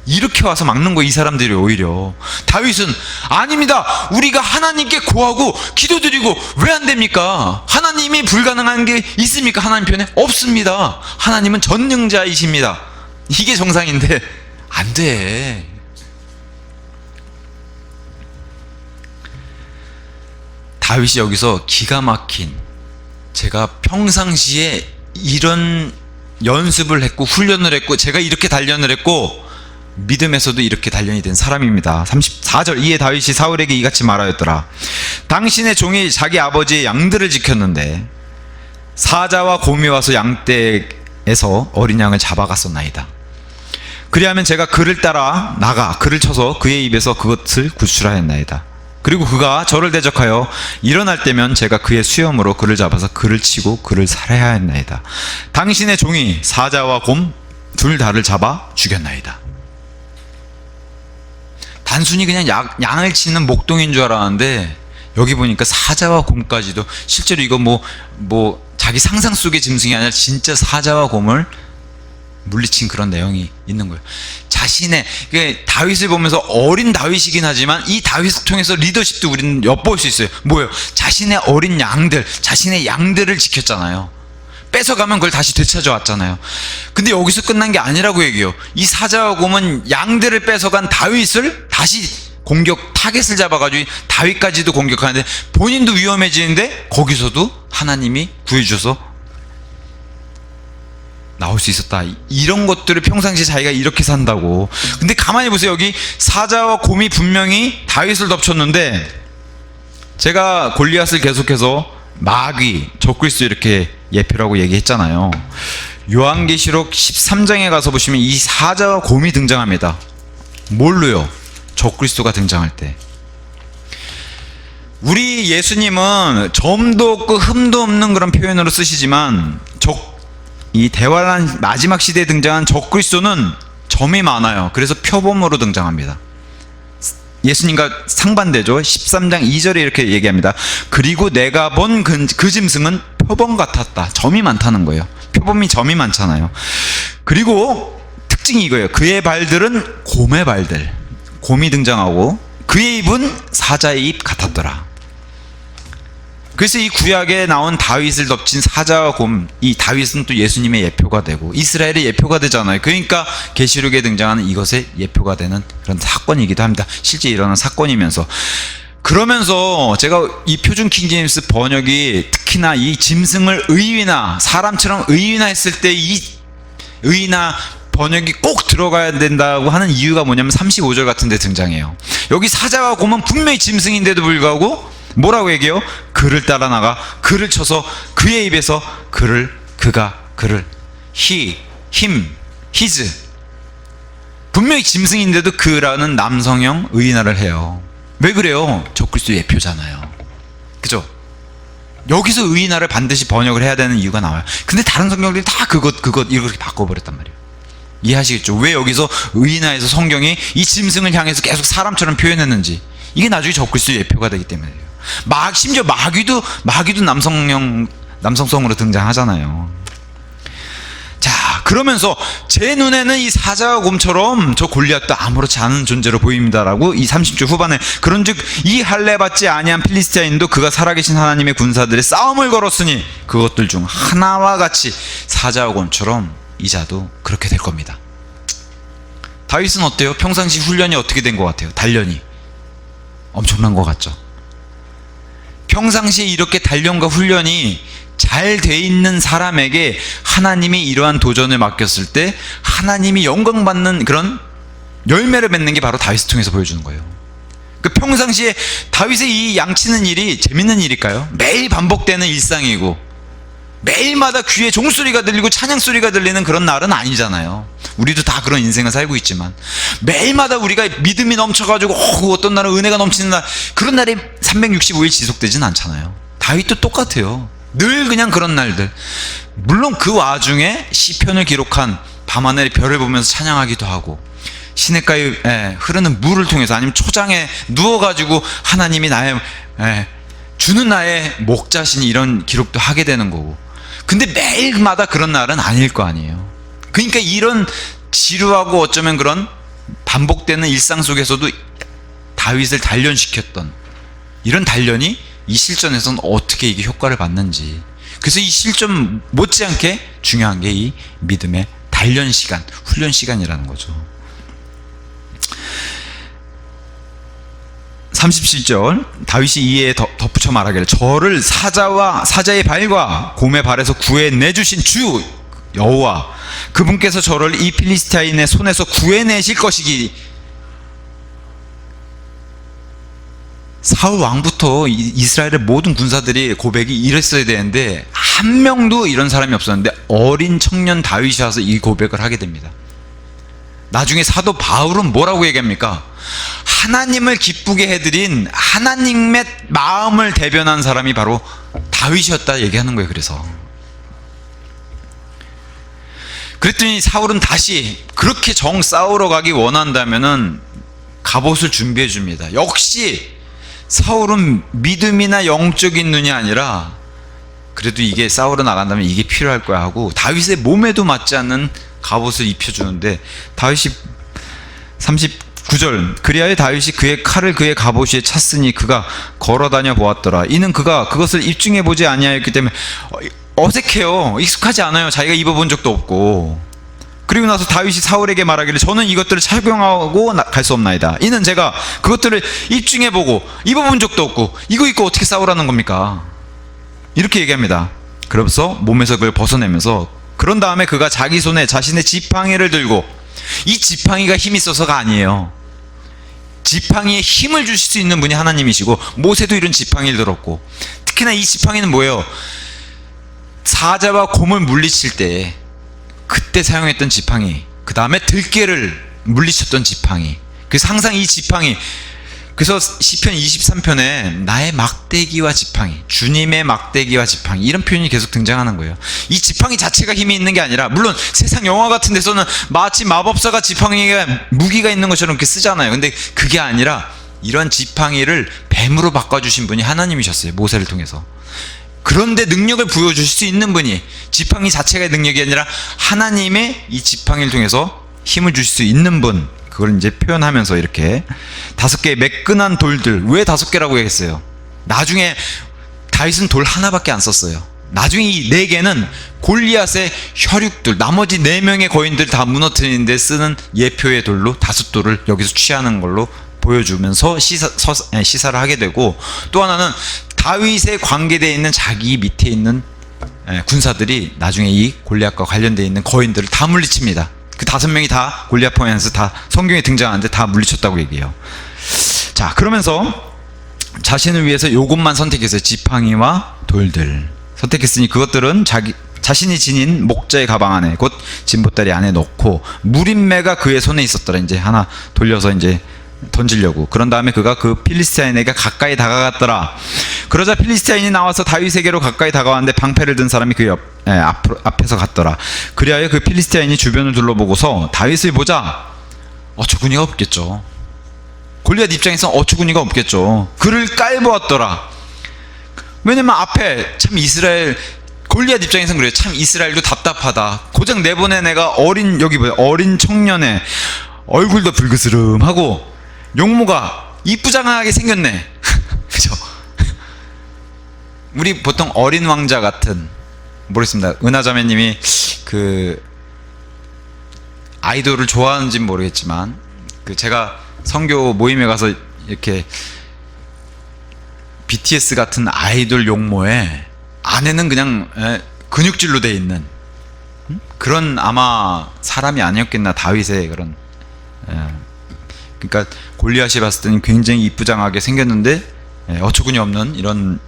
이렇게 와서 막는 거, 이 사람들이. 오히려 다윗은 아닙니다. 우리가 하나님께 구하고 기도드리고 왜 안 됩니까? 하나님이 불가능한 게 있습니까? 하나님 편에? 없습니다. 하나님은 전능자이십니다. 이게 정상인데 안 돼. 다윗이 여기서 기가 막힌, 제가 평상시에 이런 연습을 했고 훈련을 했고 제가 이렇게 단련을 했고 믿음에서도 이렇게 단련이 된 사람입니다. 34절, 이에 다윗이 사울에게 이같이 말하였더라. 당신의 종이 자기 아버지의 양들을 지켰는데 사자와 곰이 와서 양떼에서 어린 양을 잡아갔었나이다. 그리하면 제가 그를 따라 나가 그를 쳐서 그의 입에서 그것을 구출하였나이다. 그리고 그가 저를 대적하여 일어날 때면 제가 그의 수염으로 그를 잡아서 그를 치고 그를 살해하였나이다. 당신의 종이 사자와 곰 둘 다를 잡아 죽였나이다. 단순히 그냥 양을 치는 목동인 줄 알았는데 여기 보니까 사자와 곰까지도, 실제로 이거 뭐 자기 상상 속의 짐승이 아니라 진짜 사자와 곰을 물리친 그런 내용이 있는 거예요. 자신의, 다윗을 보면서 어린 다윗이긴 하지만 이 다윗을 통해서 리더십도 우리는 엿볼 수 있어요. 뭐예요? 자신의 어린 양들, 자신의 양들을 지켰잖아요. 뺏어가면 그걸 다시 되찾아왔잖아요. 근데 여기서 끝난 게 아니라고 얘기해요. 이 사자와 곰은 양들을 뺏어간 다윗을 다시 타겟을 잡아가지고 다윗까지도 공격하는데 본인도 위험해지는데 거기서도 하나님이 구해주셔서 나올 수 있었다. 이런 것들을 평상시 자기가 이렇게 산다고. 근데 가만히 보세요. 여기 사자와 곰이 분명히 다윗을 덮쳤는데, 제가 골리앗을 계속해서 마귀, 적그리스도 이렇게 예표라고 얘기했잖아요. 요한계시록 13장에 가서 보시면 이 사자와 곰이 등장합니다. 뭘로요? 적그리스도가 등장할 때. 우리 예수님은 점도 없고 흠도 없는 그런 표현으로 쓰시지만 이 대환란 마지막 시대에 등장한 적그리스도는 점이 많아요. 그래서 표범으로 등장합니다. 예수님과 상반되죠. 13장 2절에 이렇게 얘기합니다. 그리고 내가 본 그 짐승은 표범 같았다. 점이 많다는 거예요. 표범이 점이 많잖아요. 그리고 특징이 이거예요. 그의 발들은 곰의 발들, 곰이 등장하고 그의 입은 사자의 입 같았더라. 그래서 이 구약에 나온 다윗을 덮친 사자와 곰, 이 다윗은 또 예수님의 예표가 되고 이스라엘의 예표가 되잖아요. 그러니까 계시록에 등장하는 이것의 예표가 되는 그런 사건이기도 합니다. 실제 일어난 사건이면서, 그러면서 제가 이 표준 킹제임스 번역이 특히나 이 짐승을 의인화, 사람처럼 의인화했을 때 이 의인화 번역이 꼭 들어가야 된다고 하는 이유가 뭐냐면 35절 같은 데 등장해요. 여기 사자와 곰은 분명히 짐승인데도 불구하고 뭐라고 얘기해요? 그를 따라 나가 그를 쳐서 그의 입에서 그를 he, him, his, 분명히 짐승인데도 그라는 남성형 의인화를 해요. 왜 그래요? 적그리스도 예표잖아요. 그죠? 여기서 의인화를 반드시 번역을 해야 되는 이유가 나와요. 근데 다른 성경들이 다 그것 이렇게 바꿔버렸단 말이에요. 이해하시겠죠? 왜 여기서 의인화해서 성경이 이 짐승을 향해서 계속 사람처럼 표현했는지. 이게 나중에 적그리스도 예표가 되기 때문이에요. 심지어 마귀도 남성성으로 등장하잖아요. 자, 그러면서 제 눈에는 이 사자와 곰처럼 저 골리앗도 아무렇지 않은 존재로 보입니다라고 이 30절 후반에, 그런즉 이 할례 받지 아니한 필리스티아인도 그가 살아계신 하나님의 군사들의 싸움을 걸었으니 그것들 중 하나와 같이 사자와 곰처럼 이자도 그렇게 될 겁니다. 다윗은 어때요? 평상시 훈련이 어떻게 된 것 같아요? 단련이 엄청난 것 같죠? 평상시에 이렇게 단련과 훈련이 잘 돼 있는 사람에게 하나님이 이러한 도전을 맡겼을 때 하나님이 영광받는 그런 열매를 맺는 게 바로 다윗을 통해서 보여주는 거예요. 그 평상시에 다윗의 이 양치는 일이 재밌는 일일까요? 매일 반복되는 일상이고 매일마다 귀에 종소리가 들리고 찬양소리가 들리는 그런 날은 아니잖아요. 우리도 다 그런 인생을 살고 있지만 매일마다 우리가 믿음이 넘쳐가지고 어떤 날은 은혜가 넘치는 날, 그런 날이 365일 지속되진 않잖아요. 다윗도 똑같아요. 늘 그냥 그런 날들. 물론 그 와중에 시편을 기록한 밤하늘의 별을 보면서 찬양하기도 하고 시냇가에 흐르는 물을 통해서, 아니면 초장에 누워가지고 하나님이 나의 주는 나의 목자시니, 이런 기록도 하게 되는 거고. 근데 매일마다 그런 날은 아닐 거 아니에요. 그러니까 이런 지루하고 어쩌면 그런 반복되는 일상 속에서도 다윗을 단련시켰던 이런 단련이 이 실전에서는 어떻게 이게 효과를 받는지. 그래서 이 실전 못지않게 중요한 게 이 믿음의 단련 시간, 훈련 시간이라는 거죠. 37절 다윗이 이에 덧붙여 말하기를 저를 사자의 발과 곰의 발에서 구해내주신 주 여호와 그분께서 저를 이 필리스티아인의 손에서 구해내실 것이기. 사울 왕부터 이스라엘의 모든 군사들이 고백이 이랬어야 되는데 한 명도 이런 사람이 없었는데 어린 청년 다윗이 와서 이 고백을 하게 됩니다. 나중에 사도 바울은 뭐라고 얘기합니까? 하나님을 기쁘게 해드린 하나님의 마음을 대변한 사람이 바로 다윗이었다 얘기하는 거예요. 그랬더니 사울은 다시 그렇게 싸우러 가기 원한다면은 갑옷을 준비해 줍니다. 역시 사울은 믿음이나 영적인 눈이 아니라 그래도 이게 싸우러 나간다면 이게 필요할 거야 하고 다윗의 몸에도 맞지 않는 갑옷을 입혀주는데, 다윗이 39절 그리하여 다윗이 그의 칼을 그의 갑옷 위에 찼으니 그가 걸어다녀 보았더라. 이는 그가 그것을 입증해 보지 아니하였기 때문에 어색해요. 익숙하지 않아요. 자기가 입어본 적도 없고. 그리고 나서 다윗이 사울에게 말하기를 저는 이것들을 착용하고 갈 수 없나이다. 이는 제가 그것들을 입증해 보고 입어본 적도 없고 이거 입고 어떻게 싸우라는 겁니까? 이렇게 얘기합니다. 그러면서 몸에서 그걸 벗어내면서, 그런 다음에 그가 자기 손에 자신의 지팡이를 들고, 이 지팡이가 힘이 있어서가 아니에요. 지팡이에 힘을 주실 수 있는 분이 하나님이시고 모세도 이런 지팡이를 들었고, 특히나 이 지팡이는 뭐예요? 사자와 곰을 물리칠 때 그때 사용했던 지팡이, 그 다음에 들깨를 물리쳤던 지팡이. 그래서 항상 이 지팡이, 그래서 시편 23편에 나의 막대기와 지팡이, 주님의 막대기와 지팡이, 이런 표현이 계속 등장하는 거예요. 이 지팡이 자체가 힘이 있는 게 아니라, 물론 세상 영화 같은 데서는 마치 마법사가 지팡이가 무기가 있는 것처럼 이렇게 쓰잖아요. 근데 그게 아니라 이런 지팡이를 뱀으로 바꿔주신 분이 하나님이셨어요. 모세를 통해서. 그런데 능력을 부여주실 수 있는 분이, 지팡이 자체가 능력이 아니라 하나님의 이 지팡이를 통해서 힘을 주실 수 있는 분, 그걸 이제 표현하면서 이렇게 5개의 매끈한 돌들. 왜 5개라고 얘기했어요? 나중에 다윗은 돌 하나밖에 안 썼어요. 나중에 이 4개는 골리앗의 혈육들, 나머지 4명의 거인들 다 무너뜨리는데 쓰는 예표의 돌로 5돌을 여기서 취하는 걸로 보여주면서 시사를 하게 되고, 또 하나는 다윗에 관계되어 있는 자기 밑에 있는 군사들이 나중에 이 골리앗과 관련되어 있는 거인들을 다 물리칩니다. 그 5명이 다 골리앗 포함해서 다 성경에 등장하는데 다 물리쳤다고 얘기해요. 자, 그러면서 자신을 위해서 요것만 선택했어요. 지팡이와 돌들 선택했으니 그것들은 자신이 지닌 목자의 가방 안에, 곧 진보다리 안에 넣고, 무림매가 그의 손에 있었더라. 이제 하나 돌려서 이제 던지려고. 그런 다음에 그가 그 필리스티아인에게 가까이 다가갔더라. 그러자 필리스티아인이 나와서 다윗에게로 가까이 다가왔는데 방패를 든 사람이 그 앞에서 갔더라. 그리하여 그 필리스티아인이 주변을 둘러보고서 다윗을 보자 어처구니가 없겠죠. 골리앗 입장에서 어처구니가 없겠죠. 그를 깔보았더라. 왜냐면 앞에 참 이스라엘, 골리앗 입장에서는 그래요. 참 이스라엘도 답답하다. 고작 내보낸 애가 여기 뭐야, 어린 청년의 얼굴도 불그스름하고 용모가 이쁘장하게 생겼네. 그죠? 우리 보통 어린 왕자 같은, 모르겠습니다. 은하자매님이 그 아이돌을 좋아하는지는 모르겠지만, 그 제가 선교 모임에 가서 이렇게 BTS 같은 아이돌 용모에 안에는 그냥 근육질로 돼 있는 그런 아마 사람이 아니었겠나, 다윗의 그런. 그러니까 골리앗이 봤을 때는 굉장히 이쁘장하게 생겼는데 어처구니 없는 이런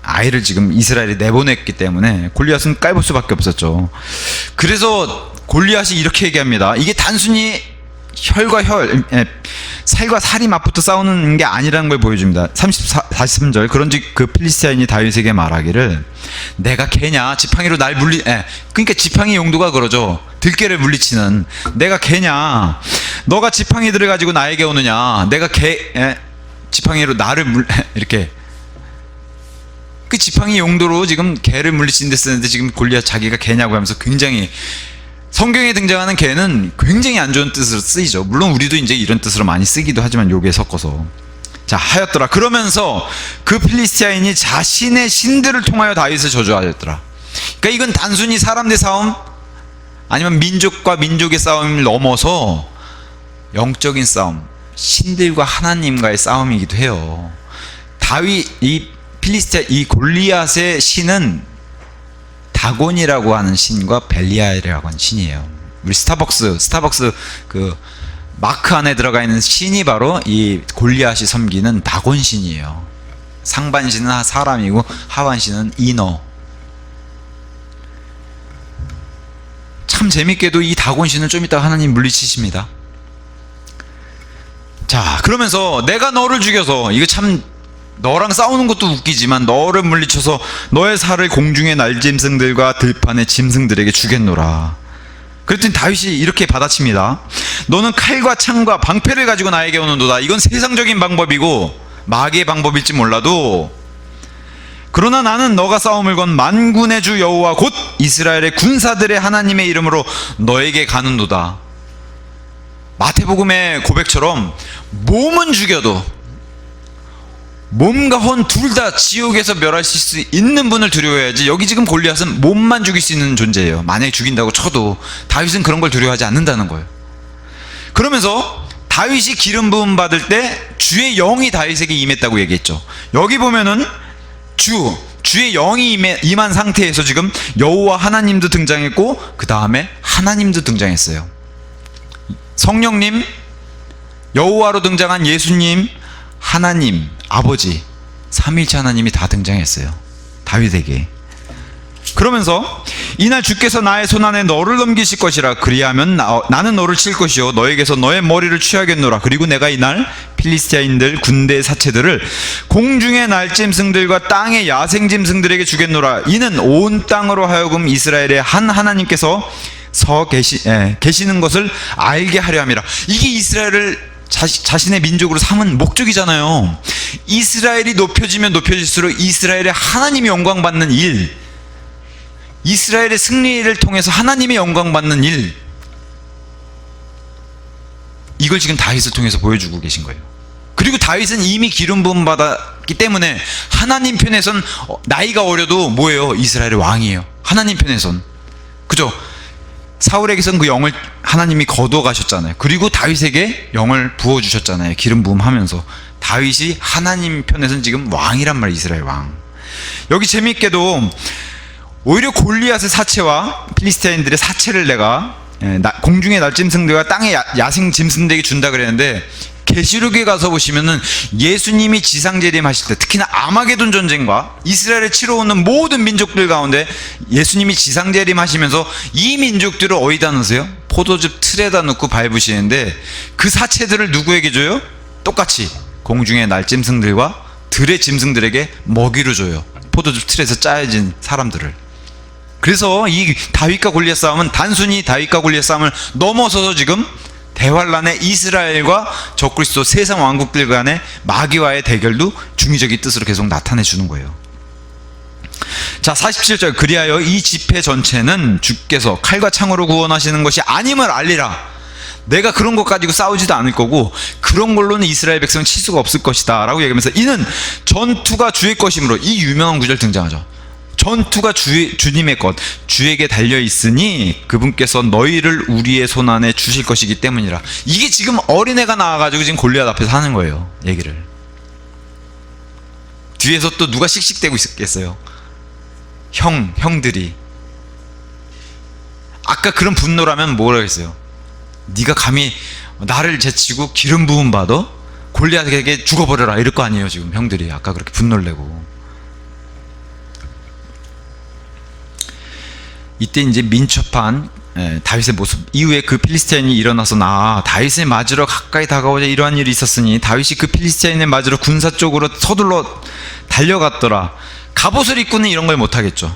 아이를 지금 이스라엘이 내보냈기 때문에 골리앗은 깔볼 수밖에 없었죠. 그래서 골리앗이 이렇게 얘기합니다. 이게 단순히 혈과 살과 살이 맞붙어 싸우는 게 아니라는 걸 보여줍니다. 43절. 그런즉 그 필리스티아인이 다윗에게 말하기를, 내가 개냐? 지팡이로 날 그러니까 지팡이 용도가 그러죠. 들깨를 물리치는. 내가 개냐? 너가 지팡이들을 가지고 나에게 오느냐? 내가 지팡이로 나를 이렇게. 그 지팡이 용도로 지금 개를 물리치는 데 쓰는데 지금 골리앗 자기가 개냐고 하면서 굉장히, 성경에 등장하는 개는 굉장히 안 좋은 뜻으로 쓰이죠. 물론 우리도 이제 이런 뜻으로 많이 쓰기도 하지만 요게 섞어서. 자, 하였더라. 그러면서 그 필리스티아인이 자신의 신들을 통하여 다윗을 저주하였더라. 그러니까 이건 단순히 사람 대 싸움, 아니면 민족과 민족의 싸움을 넘어서 영적인 싸움, 신들과 하나님과의 싸움이기도 해요. 이 골리앗의 신은 다곤이라고 하는 신과 벨리알이라고 하는 신이에요. 우리 스타벅스 그 마크 안에 들어가 있는 신이 바로 이 골리앗이 섬기는 다곤 신이에요. 상반 신은 사람이고 하반 신은 인어. 참 재밌게도 이 다곤 신은 좀 이따 하나님 물리치십니다. 자, 그러면서 내가 너를 죽여서, 이거 참 너랑 싸우는 것도 웃기지만 너를 물리쳐서 너의 살을 공중의 날짐승들과 들판의 짐승들에게 주겠노라. 그랬더니 다윗이 이렇게 받아칩니다. 너는 칼과 창과 방패를 가지고 나에게 오는도다. 이건 세상적인 방법이고 마귀의 방법일지 몰라도, 그러나 나는 너가 싸움을 건 만군의 주 여호와 곧 이스라엘의 군사들의 하나님의 이름으로 너에게 가는도다. 마태복음의 고백처럼 몸은 죽여도 몸과 혼 둘 다 지옥에서 멸하실 수 있는 분을 두려워해야지. 여기 지금 골리앗은 몸만 죽일 수 있는 존재예요. 만약에 죽인다고 쳐도 다윗은 그런 걸 두려워하지 않는다는 거예요. 그러면서 다윗이 기름 부음 받을 때 주의 영이 다윗에게 임했다고 얘기했죠. 여기 보면은 주의 영이 임한 상태에서 지금 여호와 하나님도 등장했고 그 다음에 하나님도 등장했어요. 성령님, 여호와로 등장한 예수님, 하나님, 아버지, 삼위일체 하나님이 다 등장했어요. 다윗에게. 그러면서 이날 주께서 나의 손안에 너를 넘기실 것이라. 그리하면 나는 너를 칠 것이요 너에게서 너의 머리를 취하겠노라. 그리고 내가 이날 필리스티아인들 군대의 사체들을 공중의 날짐승들과 땅의 야생짐승들에게 주겠노라. 이는 온 땅으로 하여금 이스라엘의 한 하나님께서 계시는 것을 알게 하려 함이라. 이게 이스라엘을 자신의 민족으로 삼은 목적이잖아요. 이스라엘이 높여지면 높여질수록 이스라엘의 하나님이 영광받는 일, 이스라엘의 승리를 통해서 하나님의 영광받는 일, 이걸 지금 다윗을 통해서 보여주고 계신 거예요. 그리고 다윗은 이미 기름 부음 받아 기 때문에 하나님 편에선 나이가 어려도 뭐예요? 이스라엘의 왕이에요. 하나님 편에선. 그죠? 사울에게선 그 영을 하나님이 거두어 가셨잖아요. 그리고 다윗에게 영을 부어주셨잖아요. 기름 부음하면서. 다윗이 하나님 편에선 지금 왕이란 말이에요. 이스라엘 왕. 여기 재미있게도 오히려 골리앗의 사체와 필리스타인들의 사체를 내가 공중의 날짐승들과 땅의 야생 짐승들에게 준다 그랬는데, 계시록에 가서 보시면은 예수님이 지상재림하실 때, 특히나 아마게돈 전쟁과 이스라엘을 치러 오는 모든 민족들 가운데 예수님이 지상재림하시면서 이 민족들을 어디다 넣으세요? 포도즙 틀에다 넣고 밟으시는데, 그 사체들을 누구에게 줘요? 똑같이 공중의 날짐승들과 들의 짐승들에게 먹이로 줘요. 포도즙 틀에서 짜여진 사람들을. 그래서 이 다윗과 골리앗 싸움은 단순히 다윗과 골리앗 싸움을 넘어서서 지금 대환란의 이스라엘과 적그리스도 세상 왕국들 간의 마귀와의 대결도 중의적인 뜻으로 계속 나타내 주는 거예요. 자, 47절. 그리하여 이 집회 전체는 주께서 칼과 창으로 구원하시는 것이 아님을 알리라. 내가 그런 것 가지고 싸우지도 않을 거고 그런 걸로는 이스라엘 백성은 칠 수가 없을 것이다 라고 얘기하면서, 이는 전투가 주의 것이므로, 이 유명한 구절 등장하죠. 전투가 주님의 것, 주에게 달려있으니 그분께서 너희를 우리의 손안에 주실 것이기 때문이라. 이게 지금 어린애가 나와가지고 지금 골리앗 앞에서 하는 거예요. 얘기를. 뒤에서 또 누가 씩씩대고 있겠어요? 형들이. 아까 그런 분노라면 뭐라 했어요? 네가 감히 나를 제치고 기름 부음 받아? 골리앗에게 죽어버려라 이럴 거 아니에요. 지금 형들이 아까 그렇게 분노를 내고. 이때 이제 민첩한 다윗의 모습 이후에 그 필리스티인이 일어나서 다윗을 맞으러 가까이 다가오자 이러한 일이 있었으니 다윗이 그 필리스티인을 맞으러 군사 쪽으로 서둘러 달려갔더라. 갑옷을 입고는 이런 걸 못하겠죠.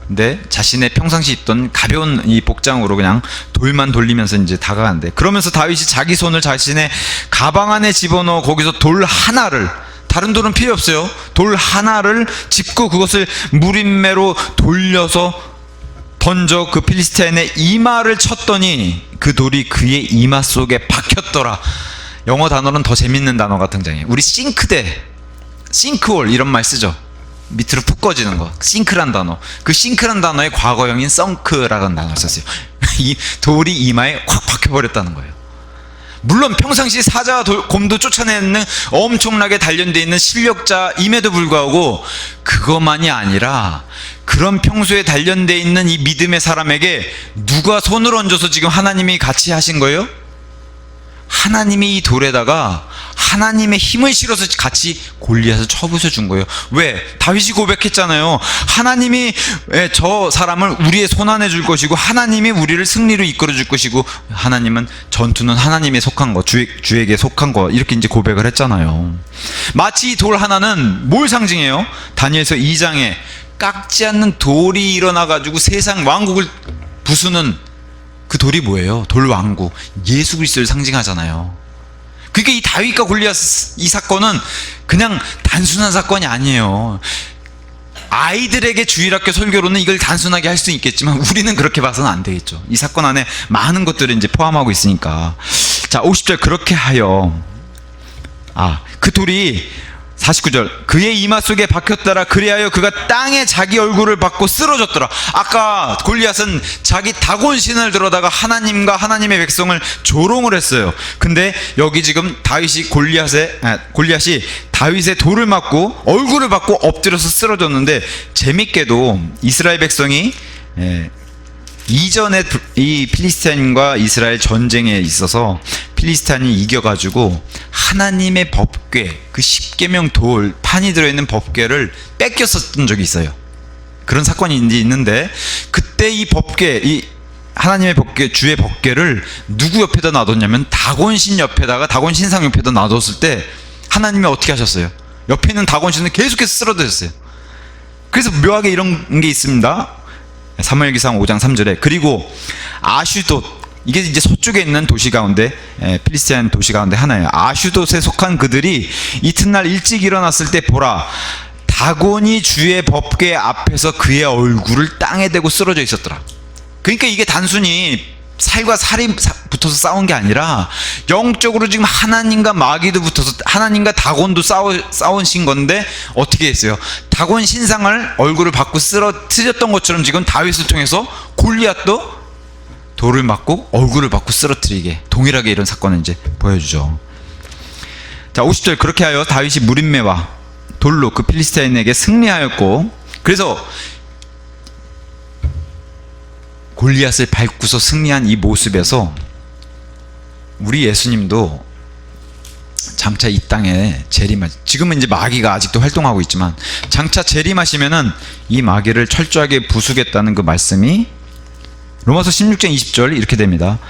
근데 자신의 평상시 입던 가벼운 이 복장으로 그냥 돌만 돌리면서 이제 다가간대. 그러면서 다윗이 자기 손을 자신의 가방 안에 집어넣어 거기서 돌 하나를, 다른 돌은 필요 없어요, 돌 하나를 짚고 그것을 무림매로 돌려서 던져 그 필리스티인의 이마를 쳤더니 그 돌이 그의 이마 속에 박혔더라. 영어 단어는 더 재밌는 단어가 등장해요. 우리 싱크대, 싱크홀 이런 말 쓰죠. 밑으로 푹 꺼지는 거, 싱크란 단어. 그 싱크란 단어의 과거형인 썬크라는 단어를 썼어요. 이 돌이 이마에 확 박혀버렸다는 거예요. 물론 평상시 사자와 곰도 쫓아내는 엄청나게 단련되어 있는 실력자임에도 불구하고 그것만이 아니라, 그런 평소에 단련되어 있는 이 믿음의 사람에게 누가 손을 얹어서 지금 하나님이 같이 하신 거예요? 하나님이 이 돌에다가 하나님의 힘을 실어서 같이 골리앗을 쳐부숴 준 거예요. 왜? 다윗이 고백했잖아요. 하나님이 저 사람을 우리의 손안에 줄 것이고 하나님이 우리를 승리로 이끌어 줄 것이고 하나님은 전투는 하나님에 속한 거, 주에게 속한 거, 이렇게 이제 고백을 했잖아요. 마치 이 돌 하나는 뭘 상징해요? 다니엘서 2장에 깎지 않는 돌이 일어나가지고 세상 왕국을 부수는 그 돌이 뭐예요? 돌왕국, 예수 그리스도를 상징하잖아요. 그러니까 이 다윗과 골리앗 이 사건은 그냥 단순한 사건이 아니에요. 아이들에게 주일학교 설교로는 이걸 단순하게 할 수 있겠지만 우리는 그렇게 봐서는 안 되겠죠. 이 사건 안에 많은 것들을 이제 포함하고 있으니까. 자, 50절. 그렇게 하여 그 돌이 49절. 그의 이마 속에 박혔더라. 그리하여 그가 땅에 자기 얼굴을 받고 쓰러졌더라. 아까 골리앗은 자기 다곤신을 들어다가 하나님과 하나님의 백성을 조롱을 했어요. 근데 여기 지금 골리앗이 다윗의 돌을 맞고 얼굴을 받고 엎드려서 쓰러졌는데, 재밌게도 이스라엘 백성이 이전에 이 필리스타인과 이스라엘 전쟁에 있어서 필리스타인이 이겨가지고 하나님의 법궤, 그 십계명 돌 판이 들어있는 법궤를 뺏겼었던 적이 있어요. 그런 사건이 있는데, 그때 이 법궤, 이 하나님의 법궤, 주의 법궤를 누구 옆에다 놔뒀냐면 다곤신 옆에다가, 다곤 신상 옆에다 놔뒀을 때 하나님이 어떻게 하셨어요? 옆에 있는 다곤신은 계속해서 쓰러졌어요. 그래서 묘하게 이런 게 있습니다. 사무엘기상 5장 3절에 그리고 아슈돗, 이게 이제 서쪽에 있는 도시 가운데, 필리스티안 도시 가운데 하나예요. 아슈돗에 속한 그들이 이튿날 일찍 일어났을 때 보라, 다곤이 주의 법궤 앞에서 그의 얼굴을 땅에 대고 쓰러져 있었더라. 그러니까 이게 단순히 살과 살이 붙어서 싸운 게 아니라 영적으로 지금 하나님과 마귀도 붙어서 하나님과 다곤도 싸우신 건데 어떻게 했어요? 다곤 신상을 얼굴을 받고 쓰러뜨렸던 것처럼 지금 다윗을 통해서 골리앗도 돌을 맞고 얼굴을 받고 쓰러뜨리게 동일하게 이런 사건을 이제 보여주죠. 자, 50절 그렇게 하여 다윗이 무림매와 돌로 그 필리스타인에게 승리하였고, 그래서 골리앗을 밟고서 승리한 이 모습에서 우리 예수님도 장차 이 땅에 지금은 이제 마귀가 아직도 활동하고 있지만 장차 재림하시면은 이 마귀를 철저하게 부수겠다는 그 말씀이 로마서 16장 20절 이렇게 됩니다.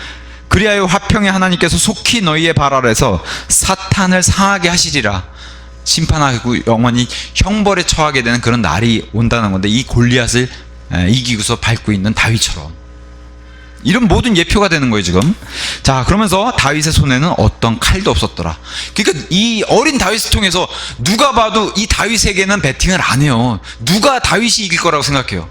그리하여 화평의 하나님께서 속히 너희의 발 아래서 사탄을 상하게 하시리라. 심판하고 영원히 형벌에 처하게 되는 그런 날이 온다는 건데, 이 골리앗을 이기고서 밟고 있는 다윗처럼 이런 모든 예표가 되는 거예요 지금. 자, 그러면서 다윗의 손에는 어떤 칼도 없었더라. 그러니까 이 어린 다윗을 통해서 누가 봐도 이 다윗에게는 배팅을 안 해요. 누가 다윗이 이길 거라고 생각해요.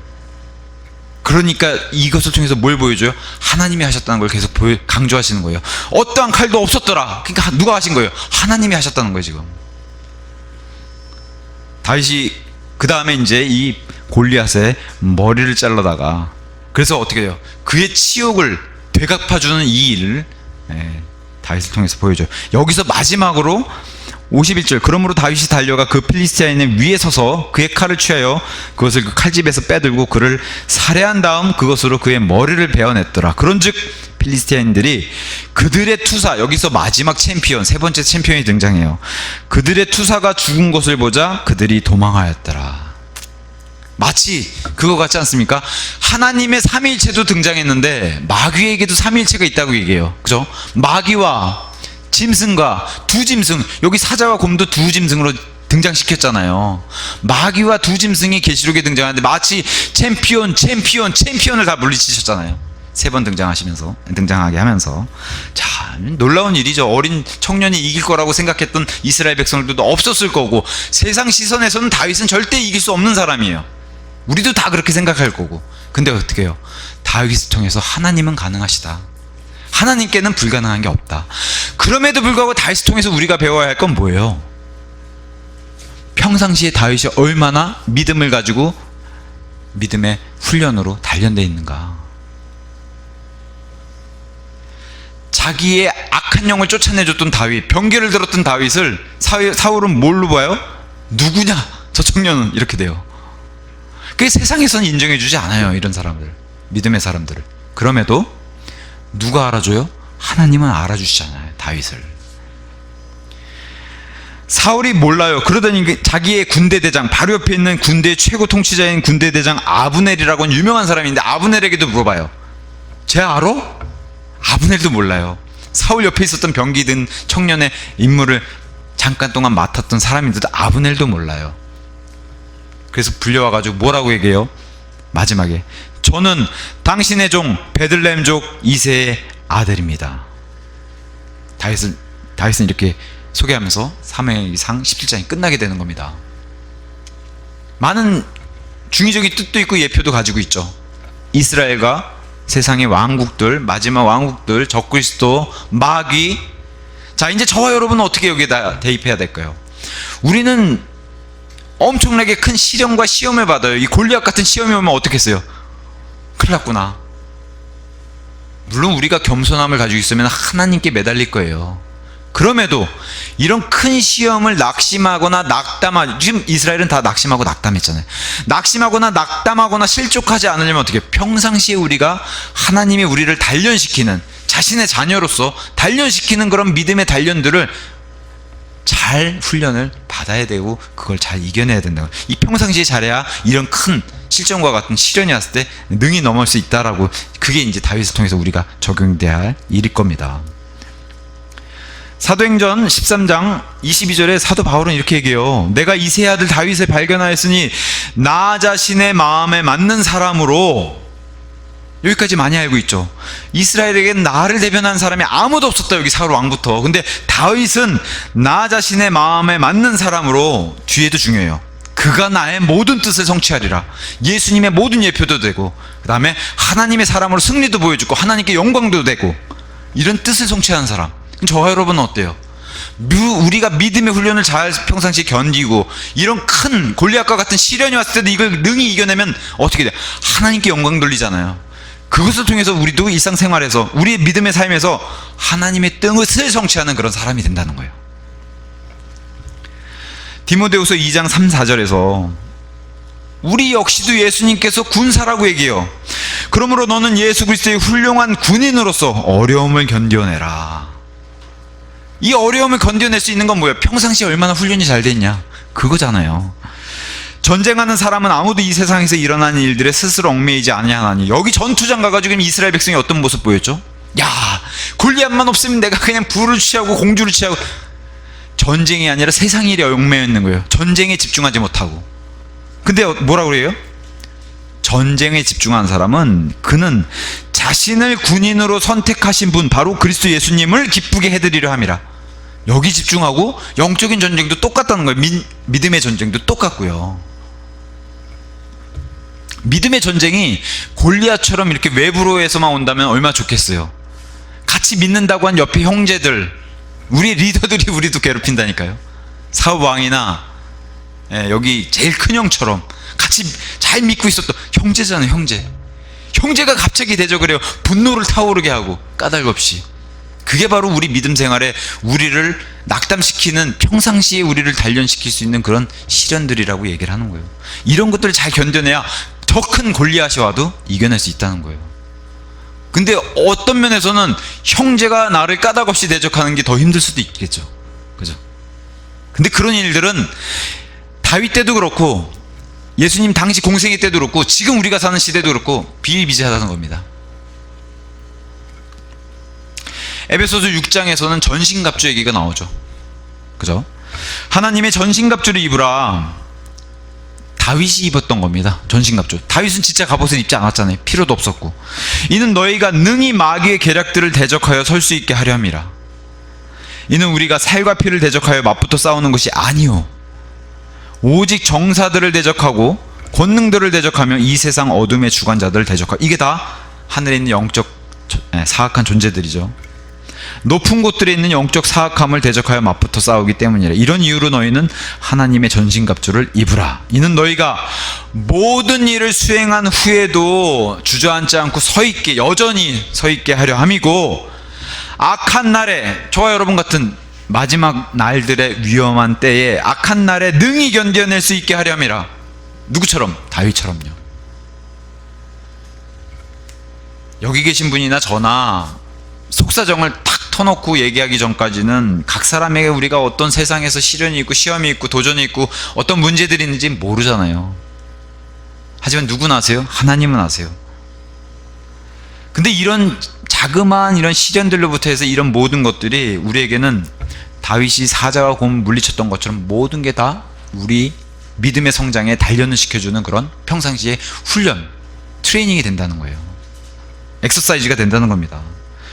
그러니까 이것을 통해서 뭘 보여줘요? 하나님이 하셨다는 걸 계속 강조하시는 거예요. 어떠한 칼도 없었더라. 그러니까 누가 하신 거예요? 하나님이 하셨다는 거예요 지금. 다윗이 그 다음에 이제 이 골리앗의 머리를 잘라다가, 그래서 어떻게 해요? 그의 치욕을 되갚아주는 이 일을 다윗을 통해서 보여줘요. 여기서 마지막으로 51절 그러므로 다윗이 달려가 그 필리스티아인의 위에 서서 그의 칼을 취하여 그것을 그 칼집에서 빼들고 그를 살해한 다음 그것으로 그의 머리를 베어냈더라. 그런즉 필리스티아인들이 그들의 투사, 여기서 마지막 챔피언, 세 번째 챔피언이 등장해요. 그들의 투사가 죽은 것을 보자 그들이 도망하였더라. 마치 그거 같지 않습니까? 하나님의 삼위일체도 등장했는데 마귀에게도 삼위일체가 있다고 얘기해요. 그죠? 마귀와 짐승과 두 짐승, 여기 사자와 곰도 두 짐승으로 등장시켰잖아요. 마귀와 두 짐승이 계시록에 등장하는데 마치 챔피언을 다 물리치셨잖아요. 세 번 등장하게 하면서. 자, 놀라운 일이죠. 어린 청년이 이길 거라고 생각했던 이스라엘 백성들도 없었을 거고, 세상 시선에서는 다윗은 절대 이길 수 없는 사람이에요. 우리도 다 그렇게 생각할 거고. 근데 어떻게 해요? 다윗을 통해서 하나님은 가능하시다. 하나님께는 불가능한 게 없다. 그럼에도 불구하고 다윗을 통해서 우리가 배워야 할 건 뭐예요? 평상시에 다윗이 얼마나 믿음을 가지고 믿음의 훈련으로 단련되어 있는가. 자기의 악한 영을 쫓아내줬던 다윗, 병기를 들었던 다윗을 사울은 뭘로 봐요? 누구냐? 저 청년은 이렇게 돼요. 그 세상에서는 인정해주지 않아요. 이런 사람들, 믿음의 사람들을. 그럼에도 누가 알아줘요? 하나님은 알아주시잖아요. 다윗을. 사울이 몰라요. 그러더니 자기의 군대 대장, 바로 옆에 있는 군대의 최고 통치자인 군대 대장 아브넬이라고는 유명한 사람인데 아브넬에게도 물어봐요. 쟤 알아? 아브넬도 몰라요. 사울 옆에 있었던 병기 든 청년의 임무를 잠깐 동안 맡았던 사람인데도 아브넬도 몰라요. 그래서 불려와가지고 뭐라고 얘기해요? 마지막에 저는 당신의 종 베들레헴족 이새의 아들입니다. 다윗은 이렇게 소개하면서 사무엘상 17장이 끝나게 되는 겁니다. 많은 중의적인 뜻도 있고 예표도 가지고 있죠. 이스라엘과 세상의 왕국들, 마지막 왕국들, 적그리스도, 마귀. 자, 이제 저와 여러분은 어떻게 여기에다 대입해야 될까요? 우리는 엄청나게 큰 시련과 시험을 받아요. 이 골리앗 같은 시험이 오면 어떻게 했어요? 큰일 났구나. 물론 우리가 겸손함을 가지고 있으면 하나님께 매달릴 거예요. 그럼에도 이런 큰 시험을 낙심하거나 지금 이스라엘은 다 낙심하고 낙담했잖아요. 낙심하거나 낙담하거나 실족하지 않으려면 어떻게 해요? 평상시에 우리가 하나님이 우리를 단련시키는, 자신의 자녀로서 단련시키는 그런 믿음의 단련들을 잘 훈련을 받아야 되고 그걸 잘 이겨내야 된다. 이 평상시에 잘해야 이런 큰 실전과 같은 시련이 왔을 때 능히 넘을 수 있다라고, 그게 이제 다윗을 통해서 우리가 적용돼야 할 일일 겁니다. 사도행전 13장 22절에 사도 바울은 이렇게 얘기해요. 내가 이새의 아들 다윗을 발견하였으니 나 자신의 마음에 맞는 사람으로, 여기까지 많이 알고 있죠. 이스라엘에게는 나를 대변하는 사람이 아무도 없었다. 여기 사울 왕부터. 근데 다윗은 나 자신의 마음에 맞는 사람으로, 뒤에도 중요해요. 그 그가 나의 모든 뜻을 성취하리라. 예수님의 모든 예표도 되고, 그 다음에 하나님의 사람으로 승리도 보여주고 하나님께 영광도 되고, 이런 뜻을 성취하는 사람. 저와 여러분은 어때요? 우리가 믿음의 훈련을 잘 평상시에 견디고 이런 큰 골리앗과 같은 시련이 왔을 때도 이걸 능히 이겨내면 어떻게 돼? 하나님께 영광 돌리잖아요. 그것을 통해서 우리도 일상생활에서 우리의 믿음의 삶에서 하나님의 뜻을 성취하는 그런 사람이 된다는 거예요. 디모데후서 2장 3, 4절에서 우리 역시도 예수님께서 군사라고 얘기해요. 그러므로 너는 예수 그리스도의 훌륭한 군인으로서 어려움을 견뎌내라. 이 어려움을 견뎌낼 수 있는 건 뭐예요? 평상시에 얼마나 훈련이 잘 됐냐, 그거잖아요. 전쟁하는 사람은 아무도 이 세상에서 일어나는 일들에 스스로 얽매이지 아니하나니. 여기 전투장 가가지고 이스라엘 백성이 어떤 모습 보였죠? 야, 골리앗만 없으면 내가 그냥 부를 취하고 공주를 취하고. 전쟁이 아니라 세상 일에 얽매여 있는 거예요. 전쟁에 집중하지 못하고. 근데 뭐라고 그래요? 전쟁에 집중한 사람은 그는 자신을 군인으로 선택하신 분, 바로 그리스도 예수님을 기쁘게 해드리려 함이라. 여기 집중하고 영적인 전쟁도 똑같다는 거예요. 믿음의 전쟁도 똑같고요. 믿음의 전쟁이 골리앗처럼 이렇게 외부로에서만 온다면 얼마나 좋겠어요. 같이 믿는다고 한 옆에 형제들, 우리 리더들이 우리도 괴롭힌다니까요. 사업왕이나 여기 제일 큰 형처럼 같이 잘 믿고 있었던 형제잖아요. 형제가 갑자기 대적을 해요. 분노를 타오르게 하고 까닭 없이. 그게 바로 우리 믿음 생활에 우리를 낙담시키는, 평상시에 우리를 단련시킬 수 있는 그런 시련들이라고 얘기를 하는 거예요. 이런 것들을 잘 견뎌내야 더 큰 골리앗이 와도 이겨낼 수 있다는 거예요. 근데 어떤 면에서는 형제가 나를 까닭 없이 대적하는 게 더 힘들 수도 있겠죠. 그죠? 근데 그런 일들은 다윗 때도 그렇고 예수님 당시 공생애 때도 그렇고 지금 우리가 사는 시대도 그렇고 비일비재하다는 겁니다. 에베소서 6장에서는 전신갑주 얘기가 나오죠. 그죠? 하나님의 전신갑주를 입으라. 다윗이 입었던 겁니다. 전신갑주. 다윗은 진짜 갑옷을 입지 않았잖아요. 필요도 없었고. 이는 너희가 능히 마귀의 계략들을 대적하여 설 수 있게 하려 함이라. 이는 우리가 살과 피를 대적하여 맞붙어 싸우는 것이 아니요, 오직 정사들을 대적하고 권능들을 대적하며 이 세상 어둠의 주관자들을 대적하고. 이게 다 하늘에 있는 영적 사악한 존재들이죠. 높은 곳들에 있는 영적 사악함을 대적하여 맞붙어 싸우기 때문이라. 이런 이유로 너희는 하나님의 전신갑주를 입으라. 이는 너희가 모든 일을 수행한 후에도 주저앉지 않고 서있게, 여전히 서있게 하려 함이고, 악한 날에, 저와 여러분 같은 마지막 날들의 위험한 때에, 악한 날에 능히 견뎌낼 수 있게 하려 함이라. 누구처럼? 다윗처럼요. 여기 계신 분이나 저나 속사정을 탁 터놓고 얘기하기 전까지는 각 사람에게 우리가 어떤 세상에서 시련이 있고 시험이 있고 도전이 있고 어떤 문제들이 있는지 모르잖아요. 하지만 누구는 아세요? 하나님은 아세요. 근데 이런 자그마한 이런 시련들로부터 해서 이런 모든 것들이 우리에게는 다윗이 사자와 곰을 물리쳤던 것처럼 모든 게 다 우리 믿음의 성장에 단련을 시켜주는 그런 평상시의 훈련, 트레이닝이 된다는 거예요. 엑서사이즈가 된다는 겁니다.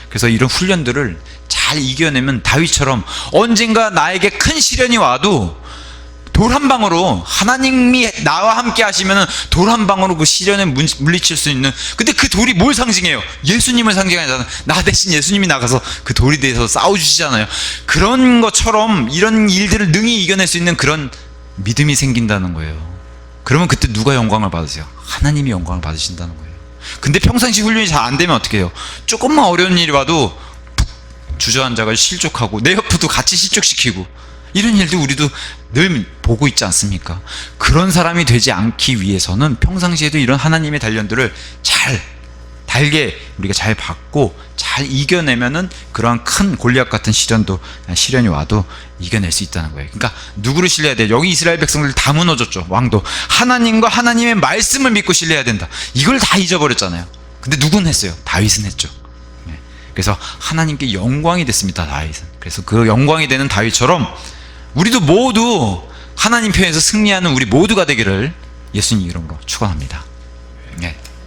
그래서 이런 훈련들을 잘 이겨내면 다윗처럼 언젠가 나에게 큰 시련이 와도 돌 한 방으로, 하나님이 나와 함께 하시면 돌 한 방으로 그 시련에 물리칠 수 있는. 근데 그 돌이 뭘 상징해요? 예수님을 상징하잖아요. 나 대신 예수님이 나가서 그 돌이 대해서 싸워주시잖아요. 그런 것처럼 이런 일들을 능히 이겨낼 수 있는 그런 믿음이 생긴다는 거예요. 그러면 그때 누가 영광을 받으세요? 하나님이 영광을 받으신다는 거예요. 근데 평상시 훈련이 잘 안 되면 어떻게 해요? 조금만 어려운 일이 와도 주저앉아가 실족하고 내 옆에도 같이 실족시키고, 이런 일도 우리도 늘 보고 있지 않습니까? 그런 사람이 되지 않기 위해서는 평상시에도 이런 하나님의 단련들을 잘 달게 우리가 잘 받고 잘 이겨내면은 그러한 큰 골리앗 같은 시련이 와도 이겨낼 수 있다는 거예요. 그러니까 누구를 신뢰해야 돼요? 여기 이스라엘 백성들 다 무너졌죠. 왕도 하나님과 하나님의 말씀을 믿고 신뢰해야 된다. 이걸 다 잊어버렸잖아요. 근데 누군 했어요? 다윗은 했죠. 그래서 하나님께 영광이 됐습니다. 다윗은. 그래서 그 영광이 되는 다윗처럼 우리도 모두 하나님 편에서 승리하는 우리 모두가 되기를 예수님 이름으로 축원합니다. 네.